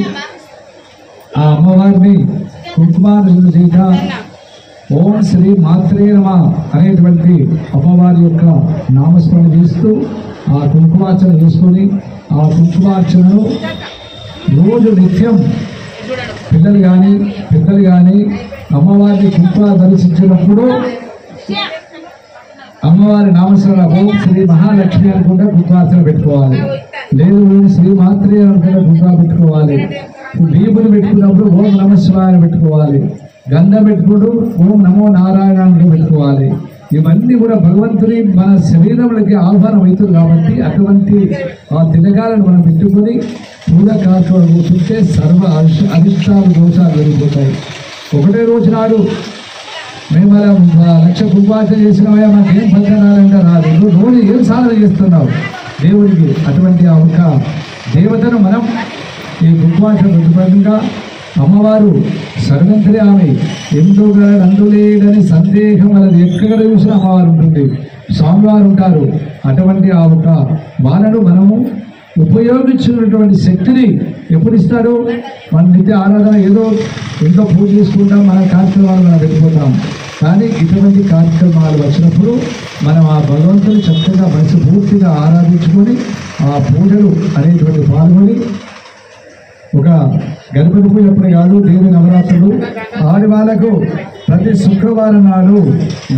ఆ అమ్మవారిని కుంకుమార్చన చేత ఓం శ్రీ మాత్రే నమః అనేటువంటి అమ్మవారి యొక్క నామస్మరణ చేస్తూ ఆ కుంకుమార్చన చేసుకొని ఆ కుంకుమార్చనను రోజు నిత్యం పిల్లలు కానీ పెద్దలు కానీ అమ్మవారిని కుంకుమ దర్శించినప్పుడు అమ్మవారి నామస్మరణ ఓం శ్రీ మహాలక్ష్మి అనుకుంటే కుంకుమార్చన పెట్టుకోవాలి, లేదు శ్రీ మాత్రే అనుకుంటే కుంకుమ పెట్టుకోవాలి. దీపులు పెట్టుకున్నప్పుడు ఓం నమ శివాయ పెట్టుకోవాలి, గంధం పెట్టుకుంటూ ఓం నమో నారాయణ అంటూ పెట్టుకోవాలి. ఇవన్నీ కూడా భగవంతుని మన శరీరంలోకి ఆహ్వానం అవుతుంది కాబట్టి అటువంటి ఆ తిలకాలను మనం పెట్టుకొని పూజ కార్యక్రమం కూర్చుంటే సర్వ అరిష్టాలు దోషాలు జరిగిపోతాయి. ఒకటే రోజు నాడు మేము అలా లక్ష కుంకుమార్చన చేసినవా మాకేం ఫలితాలంటే రాదు, రోజు ఏం సాధన చేస్తున్నావు దేవుడికి. అటువంటి ఆ ఒక దేవతను మనం ఈ కుంకుమార్చన ప్రతిపదంగా అమ్మవారు సర్వంతరి ఆమె ఎందుకు అందులేదని సందేహం అనేది ఎక్కడ చూసినా అమ్మవారు ఉంటుంది, స్వామివారు ఉంటారు. అటువంటి ఆ ఒక వాళ్ళను మనము ఉపయోగించినటువంటి శక్తిని ఎప్పుడు ఇస్తాడు? మన నిత్య ఆరాధన ఏదో ఎంతో పూజ చేసుకుంటాం, మన కార్యక్రమాలు మనం వెళ్ళిపోతాం. కానీ ఇటువంటి కార్యక్రమాలు వచ్చినప్పుడు మనం ఆ భగవంతుని చక్కగా మనసు పూర్తిగా ఆరాధించుకొని ఆ పూజలు అనేటువంటి పాల్గొని ఒక గణపతి పూజ ఎప్పుడు కాదు, దేవి నవరాత్రులు ఆడవాళ్ళకు ప్రతి శుక్రవారం నాడు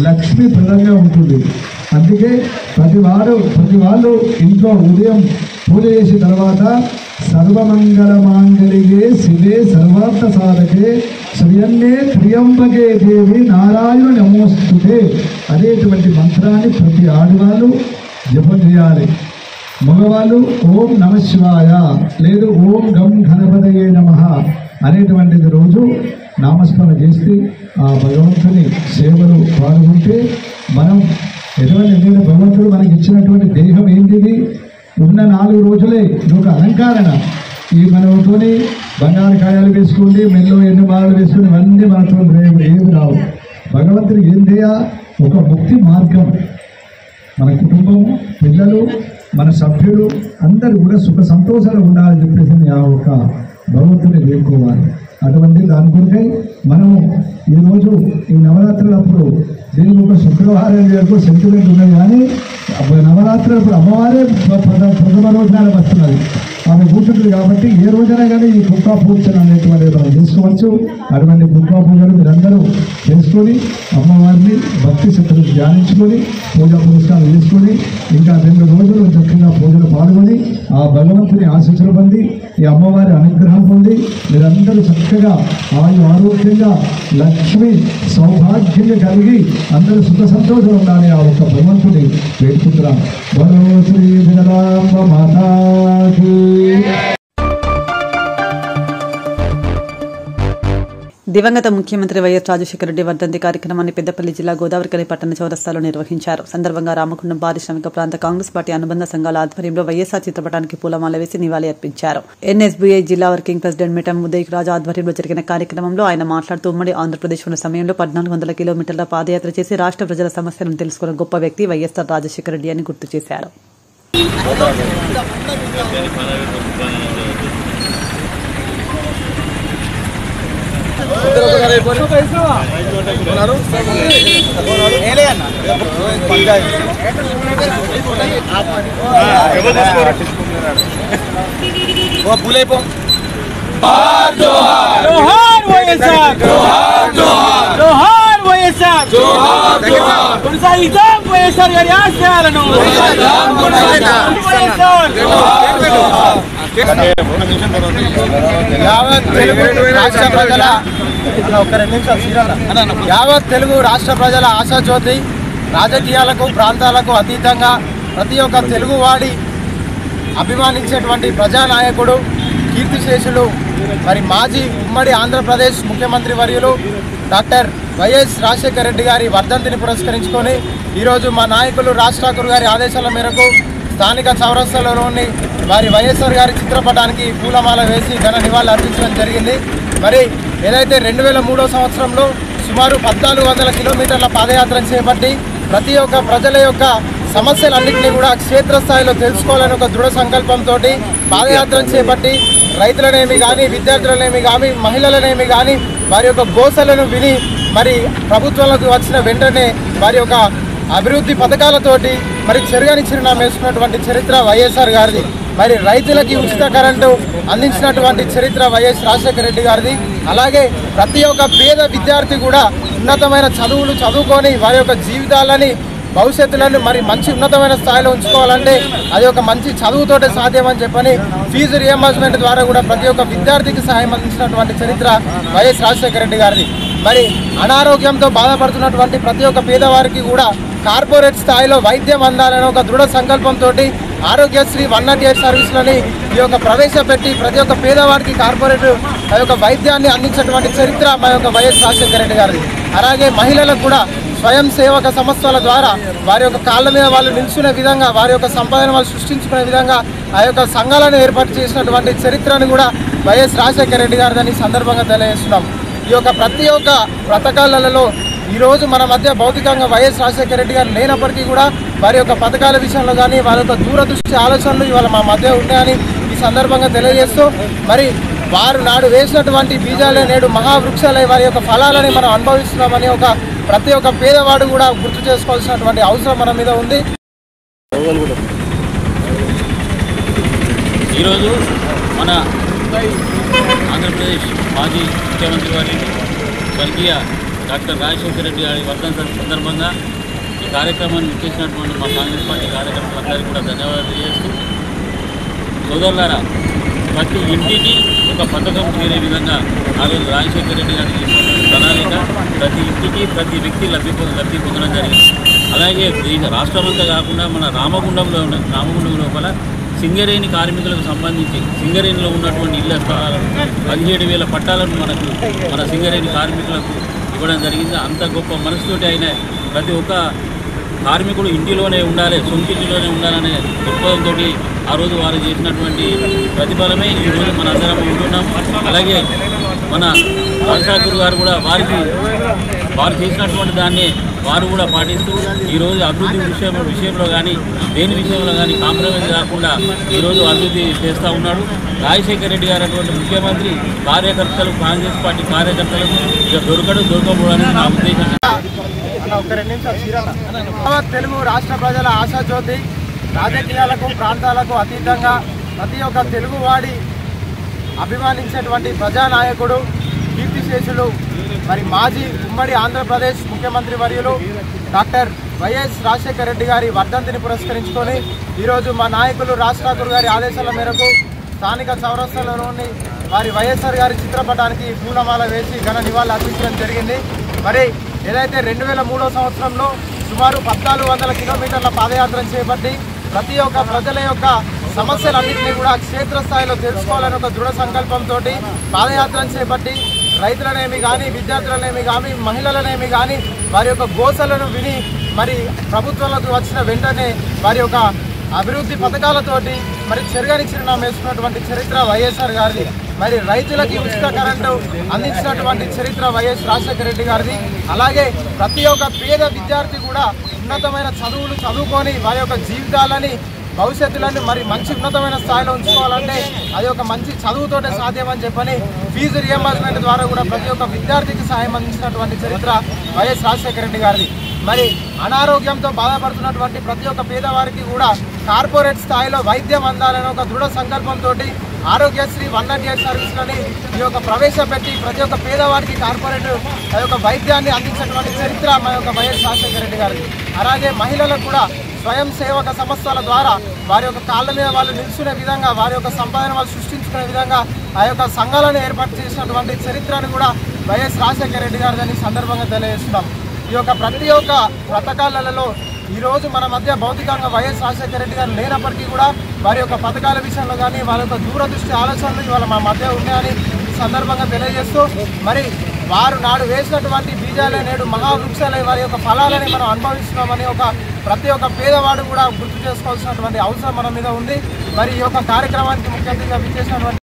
లక్ష్మీప్రదంగా ఉంటుంది. అందుకే ప్రతి వాళ్ళు ఇంట్లో ఉదయం పూజ చేసిన తర్వాత సర్వమంగళ మాంగళ్యే శివే సర్వార్థ సాధకే శ్రియన్నే త్రియంబకే దేవి నారాయణ నమోస్తుతే అనేటువంటి మంత్రాన్ని ప్రతి ఆడవాళ్ళు జపం చేయాలి. మగవాళ్ళు ఓం నమ శివాయ లేదు ఓం గం గణపతయే నమః అనేటువంటిది రోజు నామస్మరణ చేస్తే ఆ భగవంతుని సేవలు పాల్గొంటే మనం ఎటువంటి భగవంతుడు మనకి ఇచ్చినటువంటి దేహం ఏంటిది? ఉన్న 4 రోజులే ఒక అలంకరణ. ఈ మనతోని బంగారు కాయాలు వేసుకోండి, మెల్లో ఎన్ని బాధలు వేసుకుని ఇవన్నీ మనతో ఏమి రావు. భగవంతుడికి ఏంటయ్యా? ఒక ముక్తి మార్గం. మన కుటుంబం, పిల్లలు, మన సభ్యులు అందరూ కూడా సుఖ సంతోషాలు ఉండాలని చెప్పేసి ఆ ఒక భగవంతుని వేడుకోవాలి. అటువంటి దాని కొరకై మనము ఈరోజు ఈ నవరాత్రులప్పుడు దీనికి ఒక శుక్రవారం వరకు సెంటిమెంట్ ఉన్నది, కానీ నవరాత్రులు అమ్మవారే ప్రథమ రోజున వస్తున్నది, ఆమె కూర్చుంటుంది కాబట్టి ఏ రోజైనా కానీ ఈ కుక్కా పూజలు అనేటువంటిది మనం చేసుకోవచ్చు. అటువంటి కుక్కా పూజలు మీరందరూ చేసుకొని అమ్మవారిని భక్తి శ్రద్ధలు ధ్యానించుకొని పూజా పురస్కారం చేసుకొని ఇంకా 2 రోజులు చక్కగా పూజలు పాల్గొని ఆ భగవంతుని ఆశీస్సులు పొంది ఈ అమ్మవారి అనుగ్రహం పొంది మీరందరూ చక్కగా ఆరోగ్యంగా లక్ష్మి సౌభాగ్యంగా కలిగి అందరూ సుఖ సంతోషం ఉండాలి ఆ ఒక్క భగవంతుని వేడుకుంటున్నాం. బలో శ్రీ జగదాంబ మాతాకి. దివంగత ముఖ్యమంత్రి వైఎస్ రాజశేఖర రెడ్డి వర్ధంతి కార్యక్రమాన్ని పెద్దపల్లి జిల్లా గోదావరికని పట్టణ చౌరస్తాలో నిర్వహించారు. సందర్భంగా రామగుండం పారిశ్రామిక ప్రాంత కాంగ్రెస్ పార్టీ అనుబంధ సంఘాల ఆధ్వర్యంలో వైఎస్ఆర్ చిత్రపటానికి పూలమాల వేసి నివాళి అర్పించారు. ఎన్ఎస్బీఐ జిల్లా వర్కింగ్ ప్రెసిడెంట్ మిఠం ఉదయ్ రాజు ఆధ్వర్యంలో జరిగిన కార్యక్రమంలో ఆయన మాట్లాడుతూ ఉమ్మడి ఆంధ్రప్రదేశ్ ఉన్న సమయంలో 1400 కిలోమీటర్ల పాదయాత్ర చేసి రాష్ట్ర ప్రజల సమస్యలను తెలుసుకున్న గొప్ప వ్యక్తి వైఎస్ఆర్ రాజశేఖర రెడ్డి అని గుర్తు చేశారు. యావత్ తెలుగు రాష్ట్ర ప్రజల ఆశాజ్యోతి, రాజకీయాలకు ప్రాంతాలకు అతీతంగా ప్రతి ఒక్క తెలుగువాడి అభిమానించేటువంటి ప్రజానాయకుడు, కీర్తిశేషులు, మరి మాజీ ఉమ్మడి ఆంధ్రప్రదేశ్ ముఖ్యమంత్రి వర్యులు డాక్టర్ వైఎస్ రాజశేఖర రెడ్డి గారి వర్ధంతిని పురస్కరించుకొని ఈరోజు మా నాయకులు రాజ్ ఠాకూర్ గారి ఆదేశాల మేరకు స్థానిక చౌరస్తాలోని వారి వైఎస్ఆర్ గారి చిత్రపటానికి పూలమాల వేసి ఘన నివాళులు అర్పించడం జరిగింది. మరి ఏదైతే 2003 సంవత్సరంలో సుమారు 1400 కిలోమీటర్ల పాదయాత్ర చేపట్టి ప్రతి ఒక్క ప్రజల యొక్క సమస్యలన్నింటినీ కూడా క్షేత్రస్థాయిలో తెలుసుకోవాలని ఒక దృఢ సంకల్పంతో పాదయాత్ర చేపట్టి రైతులనేమి కానీ, విద్యార్థులనేమి కానీ, మహిళలనేమి కానీ వారి యొక్క గోసలను విని మరి ప్రభుత్వాలకు వచ్చిన వెంటనే వారి యొక్క అభివృద్ధి పథకాలతోటి మరి చెరుగని చిరునామా వేసుకున్నటువంటి చరిత్ర వైఎస్ఆర్ గారిది. మరి రైతులకి ఉచిత కరెంటు అందించినటువంటి చరిత్ర వైఎస్ రాజశేఖర రెడ్డి గారిది. అలాగే ప్రతి ఒక్క పేద విద్యార్థి కూడా ఉన్నతమైన చదువులు చదువుకొని వారి యొక్క జీవితాలని, భవిష్యత్తులను మరి మంచి ఉన్నతమైన స్థాయిలో ఉంచుకోవాలంటే అది ఒక మంచి చదువుతోటే సాధ్యమని చెప్పని ఫీజు రియంబర్స్మెంట్ ద్వారా కూడా ప్రతి ఒక్క విద్యార్థికి సహాయం అందించినటువంటి చరిత్ర వైఎస్ రాజశేఖర రెడ్డి గారిది. మరి అనారోగ్యంతో బాధపడుతున్నటువంటి ప్రతి ఒక్క పేదవారికి కూడా కార్పొరేట్ స్థాయిలో వైద్యం అందాలని ఒక దృఢ సంకల్పంతో ఆరోగ్యశ్రీ 108 సర్వీసులని ఈ యొక్క ప్రవేశపెట్టి ప్రతి ఒక్క పేదవాడికి కార్పొరేట్ ఆ యొక్క వైద్యాన్ని అందించినటువంటి చరిత్ర మా యొక్క వైఎస్ రాజశేఖర రెడ్డి గారిది. అలాగే మహిళలకు కూడా స్వయం సేవక సంస్థల ద్వారా వారి యొక్క కాళ్ళ మీద వాళ్ళు నిల్చునే విధంగా, వారి యొక్క సంపదను వాళ్ళు సృష్టించుకునే విధంగా ఆ యొక్క సంఘాలను ఏర్పాటు చేసినటువంటి చరిత్రను కూడా వైఎస్ రాజశేఖర రెడ్డి గారిదని సందర్భంగా తెలియజేస్తున్నాం. ఈ యొక్క ప్రతి ఒక్క పథకాలలో ఈరోజు మన మధ్య భౌతికంగా వైఎస్ రాజశేఖర రెడ్డి గారు లేనప్పటికీ కూడా వారి యొక్క పథకాల విషయంలో కానీ వారి యొక్క దూరదృష్టి ఆలోచనలు ఇవాళ మా మధ్య ఉన్నాయని ఈ సందర్భంగా తెలియజేస్తూ మరి వారు నాడు వేసినటువంటి బీజాలే నేడు మహావృక్షాలై వారి యొక్క ఫలాలని మనం అనుభవిస్తున్నామని ఒక ప్రతి ఒక్క పేదవాడు కూడా గుర్తు చేసుకోవాల్సినటువంటి అవసరం మన మీద ఉంది. ఈరోజు మన ఆంధ్రప్రదేశ్ మాజీ ముఖ్యమంత్రి వారి స్వర్గీయ డాక్టర్ రాజశేఖర రెడ్డి గారి వర్ధంతి సందర్భంగా ఈ కార్యక్రమాన్ని ఇచ్చేసినటువంటి మా కాంగ్రెస్ పార్టీ కార్యకర్తలందరికీ కూడా ధన్యవాదాలు తెలియజేస్తూ, సోదరులారా, ప్రతి ఇంటికి ఒక పథకం చేరే విధంగా ఆ రోజు రాజశేఖర రెడ్డి గారికి ఇచ్చినటువంటి ప్రణాళిక ప్రతి ఇంటికి ప్రతి వ్యక్తి లబ్ధి పొందడం జరిగింది. అలాగే రాష్ట్రమంతా కాకుండా మన రామగుండం లోపల సింగరేణి కార్మికులకు సంబంధించి సింగరేణిలో ఉన్నటువంటి ఇళ్ల స్థలాలను 17,000 పట్టాలను మన సింగరేణి కార్మికులకు ఇవ్వడం జరిగింది. అంత గొప్ప మనసుతోటి ఆయన ప్రతి ఒక్క కార్మికుడు ఇంటిలోనే ఉండాలి, సొంతింటిలోనే ఉండాలనే దృక్పథంతో ఆ రోజు వారు చేసినటువంటి ప్రతిఫలమే ఈరోజు మన అందరం ఉంటున్నాము. అలాగే మన రాజశేఖర్ గారు కూడా వారు చేసినటువంటి దాన్ని వారు కూడా పాటిస్తూ ఈరోజు అభివృద్ధి విషయంలో కానీ దేని విషయంలో కానీ కాంప్రమైజ్ కాకుండా ఈరోజు అభివృద్ధి చేస్తూ ఉన్నాడు. రాజశేఖర రెడ్డి గారు అటువంటి ముఖ్యమంత్రి కార్యకర్తలు, కాంగ్రెస్ పార్టీ కార్యకర్తలకు ఇక దొరకబోవడానికి నా ఉద్దేశం. తెలుగు రాష్ట్ర ప్రజల ఆశాజ్యోతి, రాజకీయాలకు ప్రాంతాలకు అతీతంగా ప్రతి ఒక్క తెలుగువాడి అభిమానించేటువంటి ప్రజానాయకుడు, కీర్తిశేషులు, మరి మాజీ ఉమ్మడి ఆంధ్రప్రదేశ్ ముఖ్యమంత్రి వర్యులు డాక్టర్ వైఎస్ రాజశేఖర రెడ్డి గారి వర్ధంతిని పురస్కరించుకొని ఈరోజు మా నాయకులు రాజశేఖర్ గారి ఆదేశాల మేరకు స్థానిక చౌరస్తాలోని వారి వైఎస్ఆర్ గారి చిత్రపటానికి పూలమాల వేసి ఘన నివాళులు అర్పించడం జరిగింది. మరి ఏదైతే 2003 సంవత్సరంలో సుమారు 1400 కిలోమీటర్ల పాదయాత్ర చేపట్టి ప్రతి ఒక్క ప్రజల యొక్క సమస్యలన్నింటినీ కూడా క్షేత్రస్థాయిలో తెలుసుకోవాలని ఒక దృఢ సంకల్పంతో పాదయాత్రను చేపట్టి రైతులనేమి కానీ, విద్యార్థులనేమి కానీ, మహిళలనేమి కానీ వారి యొక్క గోసలను విని మరి ప్రభుత్వాలకు వచ్చిన వెంటనే వారి యొక్క అభివృద్ధి పథకాలతోటి మరి చెరగని చిరునామా వేసుకున్నటువంటి చరిత్ర వైఎస్ఆర్ గారిది. మరి రైతులకి ఉచిత కరెంటు అందించినటువంటి చరిత్ర వైఎస్ రాజశేఖర రెడ్డి గారిది. అలాగే ప్రతి ఒక్క పేద విద్యార్థి కూడా ఉన్నతమైన చదువులు చదువుకొని వారి యొక్క జీవితాలని, భవిష్యత్తులను మరి మంచి ఉన్నతమైన స్థాయిలో ఉంచుకోవాలంటే అది ఒక మంచి చదువుతోటే సాధ్యమని చెప్పని ఫీజు రియంబర్స్మెంట్ ద్వారా కూడా ప్రతి ఒక్క విద్యార్థికి సహాయం అందించినటువంటి చరిత్ర వైఎస్ రాజశేఖర రెడ్డి గారిది. మరి అనారోగ్యంతో బాధపడుతున్నటువంటి ప్రతి ఒక్క పేదవారికి కూడా కార్పొరేట్ స్థాయిలో వైద్యం అందాలని ఒక దృఢ సంకల్పంతో ఆరోగ్యశ్రీ 198 సర్వీసులని ఈ యొక్క ప్రవేశపెట్టి ప్రతి ఒక్క పేదవారికి కార్పొరేట్ ఆ యొక్క వైద్యాన్ని అందించినటువంటి చరిత్ర మా యొక్క వైఎస్ రాజశేఖర రెడ్డి గారిది. అలాగే మహిళలకు కూడా స్వయం సేవక సంస్థల ద్వారా వారి యొక్క కాళ్ళ మీద వాళ్ళు నిల్చునే విధంగా, వారి యొక్క సంపాదన వాళ్ళు సృష్టించుకునే విధంగా ఆ యొక్క సంఘాలను ఏర్పాటు చేసినటువంటి చరిత్రను కూడా వైఎస్ రాజశేఖర రెడ్డి గారిని సందర్భంగా తెలియజేస్తున్నాం. ఈ యొక్క ప్రతి ఒక్క పథకాలలో ఈరోజు మన మధ్య భౌతికంగా వైఎస్ రాజశేఖర రెడ్డి గారు లేనప్పటికీ కూడా వారి యొక్క పథకాల విషయంలో కానీ వారి యొక్క దూరదృష్టి ఆలోచనలు ఇవాళ మా మధ్య ఉన్నాయని ఈ సందర్భంగా తెలియజేస్తూ మరి వారు నాడు వేసినటువంటి బీజాలే నేడు మహావృక్షాలే వారి యొక్క ఫలాలని మనం అనుభవిస్తున్నామని ఒక ప్రతి ఒక్క పేదవాడు కూడా గుర్తు చేసుకోవాల్సినటువంటి అవసరం మన మీద ఉంది. మరి ఈ యొక్క కార్యక్రమానికి ముఖ్య అతిథిగా విచ్చేసినటువంటి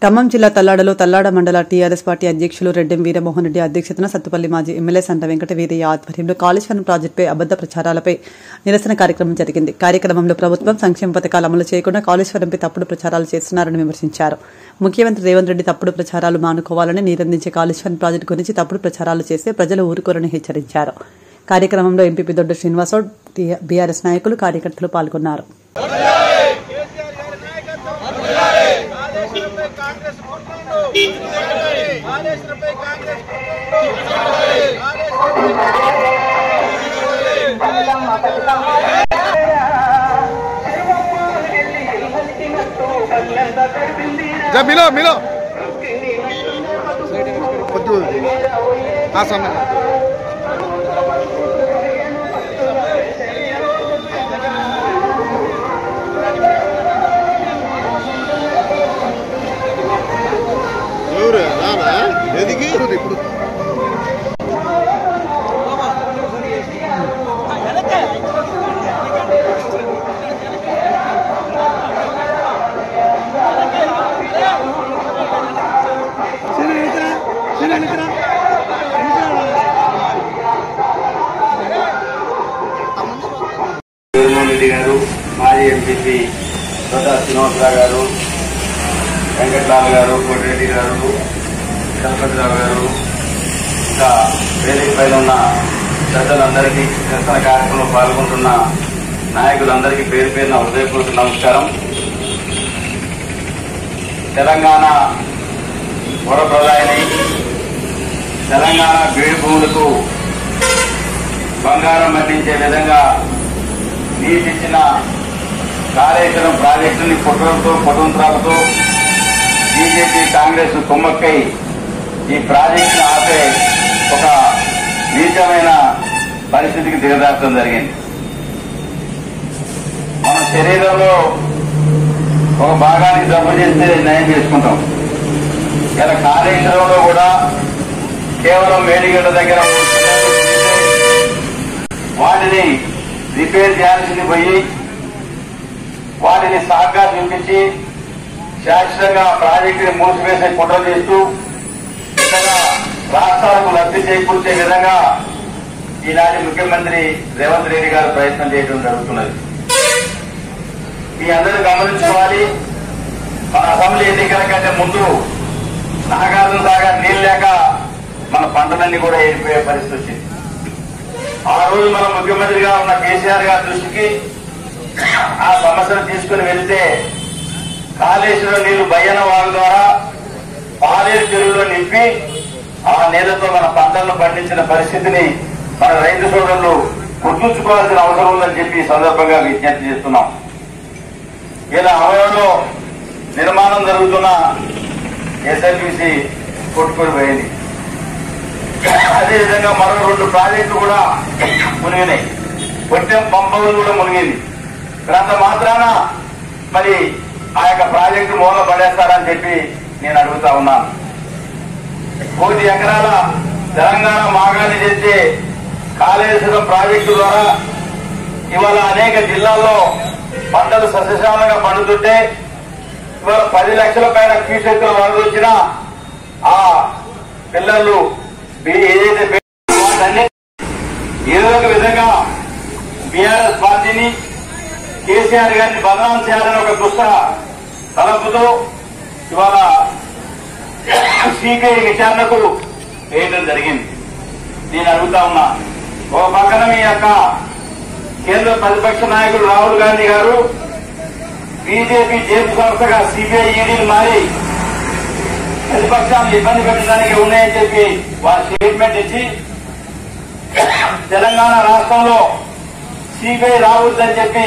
ఖమ్మం జిల్లా తల్లాడలో తల్లాడ మండల టీఆర్ఎస్ పార్టీ అధ్యక్షులు రెడ్డెం వీరమోహన్ రెడ్డి అధ్యక్షతన సత్తుపల్లి మాజీ ఎమ్మెల్యే సంట వెంకట వీరయ్య ఆధ్వర్యంలో కాళేశ్వరం ప్రాజెక్టుపై అబద్ద ప్రచారాలపై నిరసన కార్యక్రమం జరిగింది. కార్యక్రమంలో ప్రభుత్వం సంక్షేమ పథకాలు అమలు చేయకుండా కాళేశ్వరంపై తప్పుడు ప్రచారాలు చేస్తున్నారని విమర్శించారు. ముఖ్యమంత్రి రేవంత్ రెడ్డి తప్పుడు ప్రచారాలు మానుకోవాలని, నీరందించే కాళేశ్వరం ప్రాజెక్టు గురించి తప్పుడు ప్రచారాలు చేస్తే ప్రజలు ఊరుకోరని హెచ్చరించారు. కార్యక్రమంలో ఎంపీపీ దొడ్డ శ్రీనివాసరావు, బీఆర్ఎస్ నాయకులు, కార్యకర్తలు పాల్గొన్నారు. मिलो मिलो हाँ सामने ఇప్పుడు రెడ్డి గారు, మాజీ ఎంపీపీ దొడ్డ శ్రీనివాసరావు గారు, వెంకటరావు గారు, కోటిరెడ్డి గారు, చలపతిరావు గారు, ఇంకా వేదిక పైన ఉన్న పెద్దలందరికీ, నిరసన కార్యక్రమంలో పాల్గొంటున్న నాయకులందరికీ పేరు పేరున హృదయపూర్వక నమస్కారం. తెలంగాణ వరప్రదాయని, తెలంగాణ బీడు భూములకు బంగారం మళ్లించే విధంగా నీటిచ్చిన కాళేశ్వరం ప్రాజెక్టుని కుట్రలతో, కుతంత్రాలతో బీజేపీ, కాంగ్రెస్ కుమ్మక్కై ఈ ప్రాజెక్టును ఆపే ఒక నీచమైన పరిస్థితికి దిగజారడం జరిగింది. మన శరీరంలో ఒక భాగానికి జబ్బు చేస్తే నయం చేసుకుంటాం. ఇలా కాళేశ్వరంలో కూడా కేవలం మేడిగడ్డ దగ్గర వాటిని రిపేర్ చేయాల్సింది పోయి వాటిని సాగ్గా చూపించి శాశ్వతంగా ప్రాజెక్టుని మూసివేసే కుట్ర చేస్తూ ఇతర రాష్ట్రాలకు లబ్ధి చేకూర్చే విధంగా ఈనాటి ముఖ్యమంత్రి రేవంత్ రెడ్డి గారు ప్రయత్నం చేయడం జరుగుతున్నది. మీ అందరూ గమనించుకోవాలి, మన అసెంబ్లీ ఎన్నికల కంటే ముందు నాగార్జున సాగర్ నీళ్ళు లేక మన పంటలన్నీ కూడా ఎండిపోయే పరిస్థితి వచ్చింది. ఆ రోజు మన ముఖ్యమంత్రిగా ఉన్న కేసీఆర్ గారి దృష్టికి ఆ సమస్యను తీసుకుని వెళ్తే కాళేశ్వరం నీళ్లు బయ్యన వాగు ద్వారా పాలేరు చెరువులో నింపి ఆ నీళ్లతో మన పంటలను పండించిన పరిస్థితిని మన రైతు సోదరులు గుర్తుంచుకోవాల్సిన అవసరం ఉందని చెప్పి ఈ సందర్భంగా విజ్ఞప్తి చేస్తున్నాం. ఇలా అవయంలో నిర్మాణం జరుగుతున్న ఎస్ఎల్బిసి కొట్టుకొని పోయింది. అదేవిధంగా మరో 2 ప్రాజెక్టులు కూడా మునిగినాయి. కొట్టెం పంపలు కూడా మునిగింది. అంత మాత్రాన మరి ఆ యొక్క ప్రాజెక్టు మూల పడేస్తారని చెప్పి నేను అడుగుతా ఉన్నాను. 1 ఎకరాల తెలంగాణ మాగాన్ని చేసే కాళేశ్వరం ప్రాజెక్టు ద్వారా ఇవాళ అనేక జిల్లాల్లో పంటలు సస్యశాలంగా పండుతుంటే ఇవాళ 10 లక్షల పైన క్యూసెక్కుల వరద వచ్చినా ఆ పిల్లలు ఏదైతే వాటన్ని ఏదో ఒక విధంగా బీఆర్ఎస్ పార్టీని కేసీఆర్ గారిని బదనాం చేయాలని ఒక దుష్ట తలపుతో ఇవాళ సిబిఐ విచారణకు వేయడం జరిగింది. నేను అడుగుతా ఉన్నా, ఒక పక్కన మీ యొక్క కేంద్ర ప్రతిపక్ష నాయకుడు రాహుల్ గాంధీ గారు బీజేపీ జేబు సంస్థగా సిబిఐ ఈడీలు మారి ప్రతిపక్షాలను ఇబ్బంది పెట్టడానికి ఉన్నాయని చెప్పి వారు స్టేట్మెంట్ ఇచ్చి తెలంగాణ రాష్ట్రంలో సిబిఐ రావద్దని చెప్పి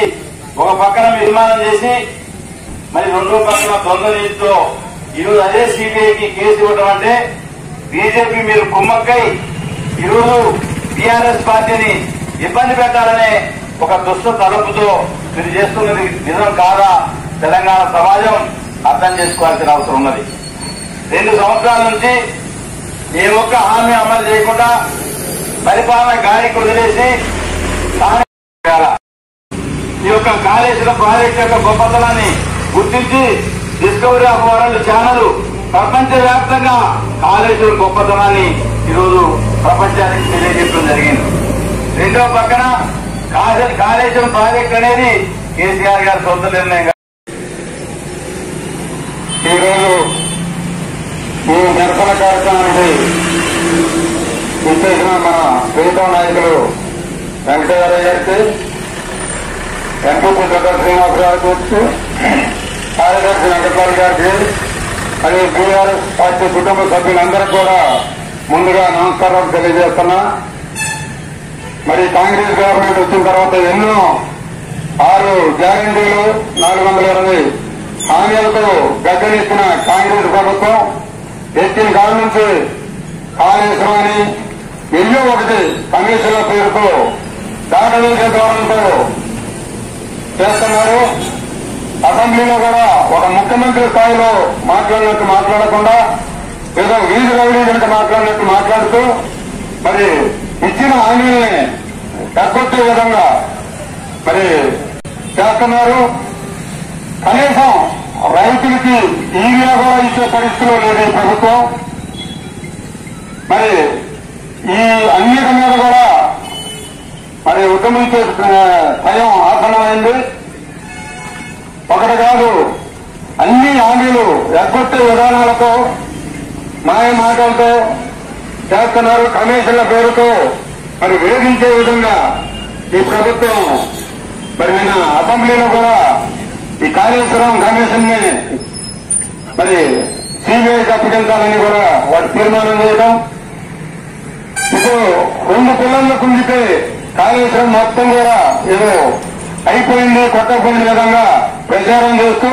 ఒక పక్కన నిర్మాణం చేసి మరి 2 పక్కన ద్వంద్వ నీతితో ఈరోజు అదే సిబిఐకి కేసు ఇవ్వడం అంటే బీజేపీ మీరు కుమ్మక్కై ఈరోజు టీఆర్ఎస్ పార్టీని ఇబ్బంది పెట్టాలనే ఒక దుష్ట తలపుతో మీరు చేస్తున్నది నిజం కాదా తెలంగాణ సమాజం అర్థం చేసుకోవాల్సిన అవసరం ఉన్నది. 2 సంవత్సరాల నుంచి ఏ ఒక్క హామీ అమలు చేయకుండా పరిపాలన గాలికి వదిలేసి ఈ యొక్క కాళేశ్వరం ప్రాజెక్టు యొక్క గొప్పతనాన్ని గుర్తించి డిస్కవరీ ఆఫ్ వరల్డ్ ఛానల్ ప్రపంచవ్యాప్తంగా కాళేశ్వరం గొప్పతనాన్ని ఈరోజు ప్రపంచానికి తెలియజేయడం జరిగింది. రెండో పక్కన కాళేశ్వరం ప్రాజెక్టు అనేది కేసీఆర్ గారి సొంత నిర్ణయంగా ఈరోజు ఈ నిరసన కార్యక్రమానికి విచ్చేసిన మన ప్రీతం నాయకులు వెంకటేశ్వర గారికి, ఎంపీ డాక్టర్ శ్రీనివాసరావు గారికి, కార్యదర్శి వెంకటరావు గారికి, మరియు బీఆర్ఎస్ పార్టీ కుటుంబ సభ్యులందరూ కూడా ముందుగా నమస్కారాలు తెలియజేస్తున్నా. మరి కాంగ్రెస్ గవర్నమెంట్ వచ్చిన తర్వాత ఎన్నో 6 గ్యారంటీలు 420 హామీలతో గద్దెనిస్తున్న కాంగ్రెస్ ప్రభుత్వం ఎత్తిన కాలం నుంచి కాళేశ్వరం అని ఎన్నో ఒకటి కమిషన్ల పేరుతో దాటవేసే ధోరణితో చేస్తున్నారు. అసెంబ్లీలో కూడా ఒక ముఖ్యమంత్రి స్థాయిలో మాట్లాడినట్టు మాట్లాడకుండా ఏదో వీధి రౌడీ కనుక మాట్లాడినట్టు మాట్లాడుతూ మరి ఇచ్చిన హామీల్ని ఎగ్గొట్టే విధంగా మరి చేస్తున్నారు. కనీసం రైతులకి యూరియా కూడా ఇచ్చే పరిస్థితిలో లేదు ఈ ప్రభుత్వం. మరి ఈ అన్నిటి మీద కూడా మరి ఉద్యమించే భయం ఆసనమైంది. ఒకటి కాదు, అన్ని హామీలు ఎగ్గొట్టే విధానాలతో మాయ మాటలతో చేస్తున్నారు. కమిషన్ల పేరుతో మరి వేధించే విధంగా ఈ ప్రభుత్వం మరి నిన్న అసెంబ్లీలో కూడా ఈ కాళేశ్వరం కమిషన్ ని మరి సిబిఐకి అప్పగించాలని కూడా వాటి తీర్మానం చేయడం. ఇప్పుడు 2 పిల్లర్లు కుంగితే కాళేశ్వరం మొత్తం కూడా ఏదో అయిపోయింది, కొట్టకపోయిన విధంగా ప్రచారం చేస్తూ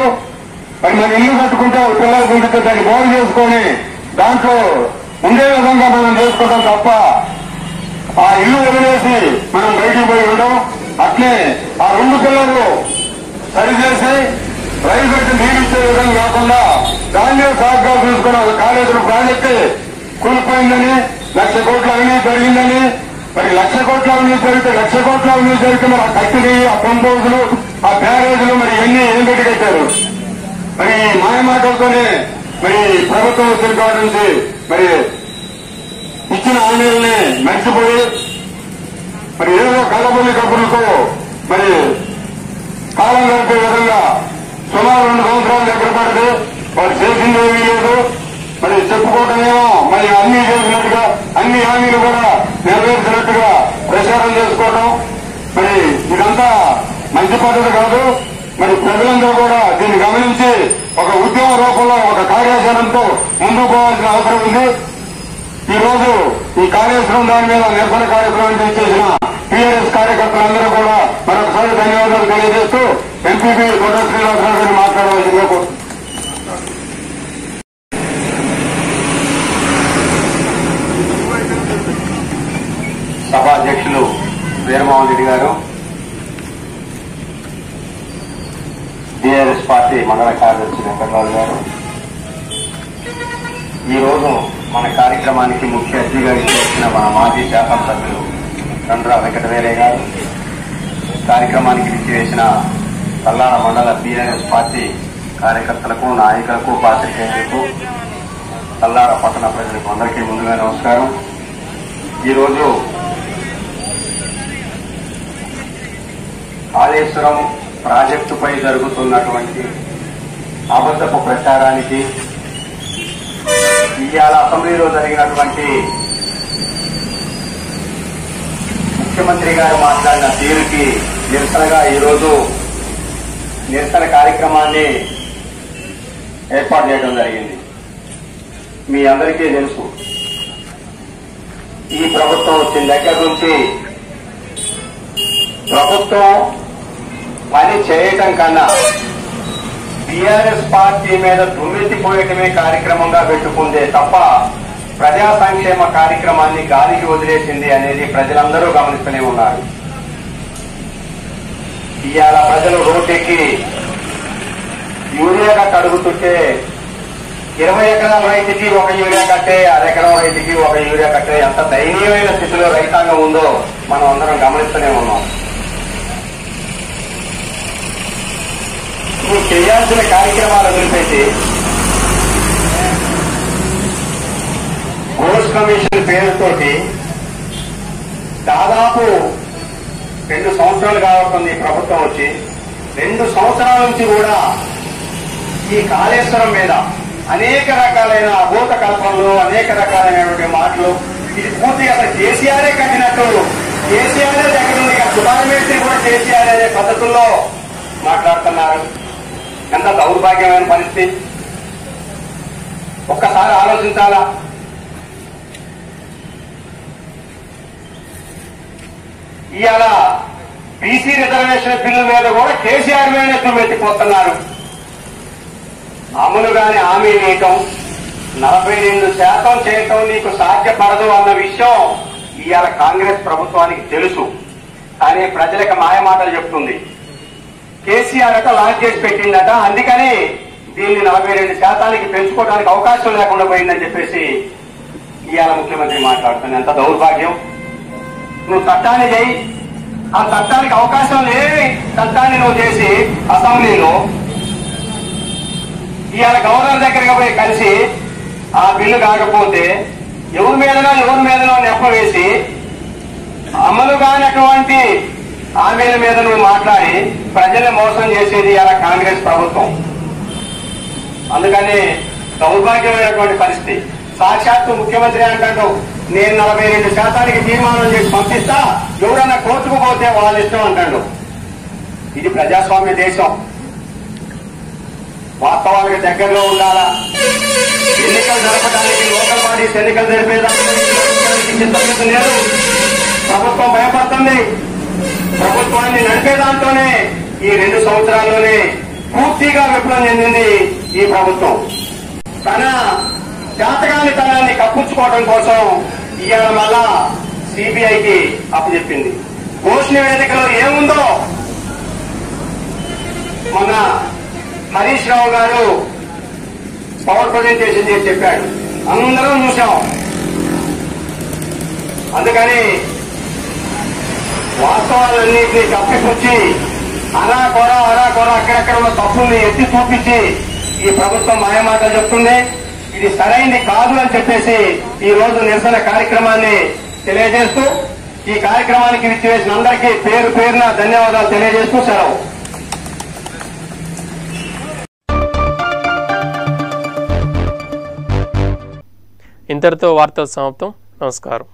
మరి మన ఇల్లు కట్టుకుంటే ఒక పిల్లలు కుంగితే దాన్ని బాగు చేసుకొని దాంట్లో ఉండే విధంగా మనం చేసుకోవడం తప్ప ఆ ఇల్లు వదిలేసి మనం బయటికి పోయి ఉండడం. అట్లే ఆ 2 పిల్లలు సరిచేసి రైతులకు నీరిచ్చే విధంగా కాకుండా దాన్నే సాగుగా చూసుకున్న కాళేశ్వరం ప్రాజెక్టు కూలిపోయిందని, 1,00,000 కోట్ల అవినీతి జరిగిందని మరి 1,00,000 కోట్ల అవినీతి జరిగితే 1,00,000 కోట్ల అవినీతి జరిగితే మరి ఆ కట్టిని, ఆ పంప్ హౌజులు, ఆ బ్యారేజీలు మరి ఇవన్నీ ఏం పెట్టి కట్టారు? మరి మాయ మాటలతోనే మరి ప్రభుత్వం వచ్చిన నుంచి మరి ఇచ్చిన హామీలని మర్చిపోయి మరి ఏదో కళ్ళబొల్లి కబుర్లతో మరి కాలం గడిపే విధంగా సుమారు 2 సంవత్సరాలు దగ్గర పడితే వారు చేసింది ఏమీ లేదు. మరి చెప్పుకోవటమేమో మరి అన్ని చేసినట్టుగా, అన్ని హామీలు కూడా నెరవేర్చినట్టుగా ప్రచారం చేసుకోవడం, మరి ఇదంతా మంచి పద్ధతి కాదు. మరి ప్రజలందరూ కూడా దీన్ని గమనించి ఒక ఉద్యమ రూపంలో ఒక కార్యాచరణతో ముందుకు పోవాల్సిన అవసరం ఉంది. ఈ రోజు ఈ కార్యక్రమం దాని మీద నిరసన కార్యక్రమం చేసిన టీఆర్ఎస్ కార్యకర్తలందరూ కూడా మరొకసారి ధన్యవాదాలు తెలియజేస్తూ ఎంపీపీ కొండ శ్రీనివాసరావు గారిని మాట్లాడవలసిందిగా కోరుతున్నాను. సభాధ్యక్షులు వీరమోహన్ రెడ్డి గారు, టీఆర్ఎస్ పార్టీ మండల కార్యదర్శి వెంకటరావు గారు, ఈరోజు మన కార్యక్రమానికి ముఖ్య అతిథిగా చేసిన మన మాజీ శాసనసభ్యులు రండ్రా వెంకటవేలయ్య గారు, కార్యక్రమానికి విచ్చేసిన తల్లాడ మండల టీఆర్ఎస్ పార్టీ కార్యకర్తలకు, నాయకులకు, పాత్రికేయులకు, తల్లాడ పట్టణ ప్రజలకు అందరికీ ముందుగా నమస్కారం. ఈరోజు కాళేశ్వరం ప్రాజెక్టుపై జరుగుతున్నటువంటి అబద్ధపు ప్రచారానికి, ఇవాళ అసెంబ్లీలో జరిగినటువంటి ముఖ్యమంత్రి గారు మాట్లాడిన తీరుకి నిరసనగా ఈరోజు నిరసన కార్యక్రమాన్ని ఏర్పాటు చేయడం జరిగింది. మీ అందరికీ తెలుసు, ఈ ప్రభుత్వం వచ్చిన దగ్గర నుంచి ప్రభుత్వం పని చేయటం కన్నా టీఆర్ఎస్ పార్టీ మీద దుమ్మెత్తిపోయటమే కార్యక్రమంగా పెట్టుకుందే తప్ప ప్రజా సంక్షేమ కార్యక్రమాన్ని గాలికి వదిలేసింది అనేది ప్రజలందరూ గమనిస్తూనే ఉన్నారు. ఇవాళ ప్రజలు రోడ్డెక్కి యూరియా కట్ట అడుగుతుంటే 20 ఎకరాల రైతుకి ఒక యూరియా కట్టే, 1/2 ఎకరం రైతుకి ఒక యూరియా కట్టే ఎంత దయనీయమైన స్థితిలో రైతాంగం ఉందో మనం అందరం గమనిస్తూనే ఉన్నాం. నువ్వు చేయాల్సిన కార్యక్రమాల గురించి ఘోష్ కమిషన్ పేరుతోటి దాదాపు 2 సంవత్సరాలు కావస్తుంది ప్రభుత్వం వచ్చి. 2 సంవత్సరాల నుంచి కూడా ఈ కాళేశ్వరం మీద అనేక రకాలైన అభూత కల్పనలు, అనేక రకాలైనటువంటి మాటలు, ఇది పూర్తిగా అసలు కేసీఆరే కట్టినట్టు, కేసీఆరే దగ్గర ఉంది, సుధారమేశ్వరి కూడా కేసీఆర్ అనే పద్ధతుల్లో మాట్లాడుతున్నారు. ఎంత దౌర్భాగ్యమైన పరిస్థితి ఒక్కసారి ఆలోచించాలా. ఇవాళ బీసీ రిజర్వేషన్ బిల్లు మీద కూడా కేసీఆర్ మీద ఎత్తుమెత్తిపోతున్నారు. అమలుగానే హామీ ఇవ్వటం, 42% చేయటం నీకు సాధ్యపడదు అన్న విషయం ఇవాళ కాంగ్రెస్ ప్రభుత్వానికి తెలుసు. కానీ ప్రజలకు మాయమాటలు చెప్తుంది. కేసీఆర్ అట లాంచ్ చేసి పెట్టిందట, అందుకని దీన్ని 42% పెంచుకోవడానికి అవకాశం లేకుండా పోయిందని చెప్పేసి ఇవాళ ముఖ్యమంత్రి మాట్లాడుతుంది. ఎంత దౌర్భాగ్యం. నువ్వు చట్టాన్ని చేయి, ఆ చట్టానికి అవకాశం లేని చట్టాన్ని నువ్వు చేసి అసెంబ్లీలో ఇవాళ గవర్నర్ దగ్గరగా పోయి కలిసి ఆ బిల్లు కాకపోతే ఎవరి మీదనో నెప్ప వేసి అమలు కానటువంటి హామీల మీద నువ్వు మాట్లాడి ప్రజల్ని మోసం చేసేది ఇవాళ కాంగ్రెస్ ప్రభుత్వం. అందుకని దౌర్భాగ్యమైనటువంటి పరిస్థితి. సాక్షాత్తు ముఖ్యమంత్రి అంటాడు, నేను 42% తీర్మానం చేసి పంపిస్తా, ఎవరన్నా కోర్టుకు పోతే వాళ్ళ ఇష్టం అంటాడు. ఇది ప్రజాస్వామ్య దేశం. వాస్తవానికి దగ్గరలో ఉండాలా. ఎన్నికలు జరపడానికి లోకల్ బాడీస్ ఎన్నికలు జరిపేదానికి చిత్తశుద్ధి లేదు. ప్రభుత్వం భయపడుతుంది. ప్రభుత్వాన్ని నడిపే దాంట్లోనే ఈ 2 సంవత్సరాల్లోనే పూర్తిగా విఫలం చెందింది ఈ ప్రభుత్వం. తన జాతకాన్ని కప్పించుకోవడం కోసం ఇవాళ మళ్ళా సిబిఐకి అప్పచెప్పింది. ఘోష్ నివేదికలో ఏముందో మొన్న హరీష్ రావు గారు పవర్ ప్రజెంటేషన్ చేసి చెప్పాడు, అందరం చూశాం. అందుకని వాస్తవాలన్నింటినీ కప్పిపుచ్చి అనాకొర అక్కడెక్కడ ఉన్న తప్పుల్ని ఎత్తి చూపించి ఈ ప్రభుత్వం మాయమాటలు చెప్తుంది. ఇది సరైంది కాదు అని చెప్పేసి ఈ రోజు నిరసన కార్యక్రమాన్ని తెలియజేస్తూ ఈ కార్యక్రమానికి విచ్చేసిన అందరికీ పేరు పేరున ధన్యవాదాలు తెలియజేస్తూ సెలవు. ఇంతటితో వార్తలు సమాప్తం. నమస్కారం.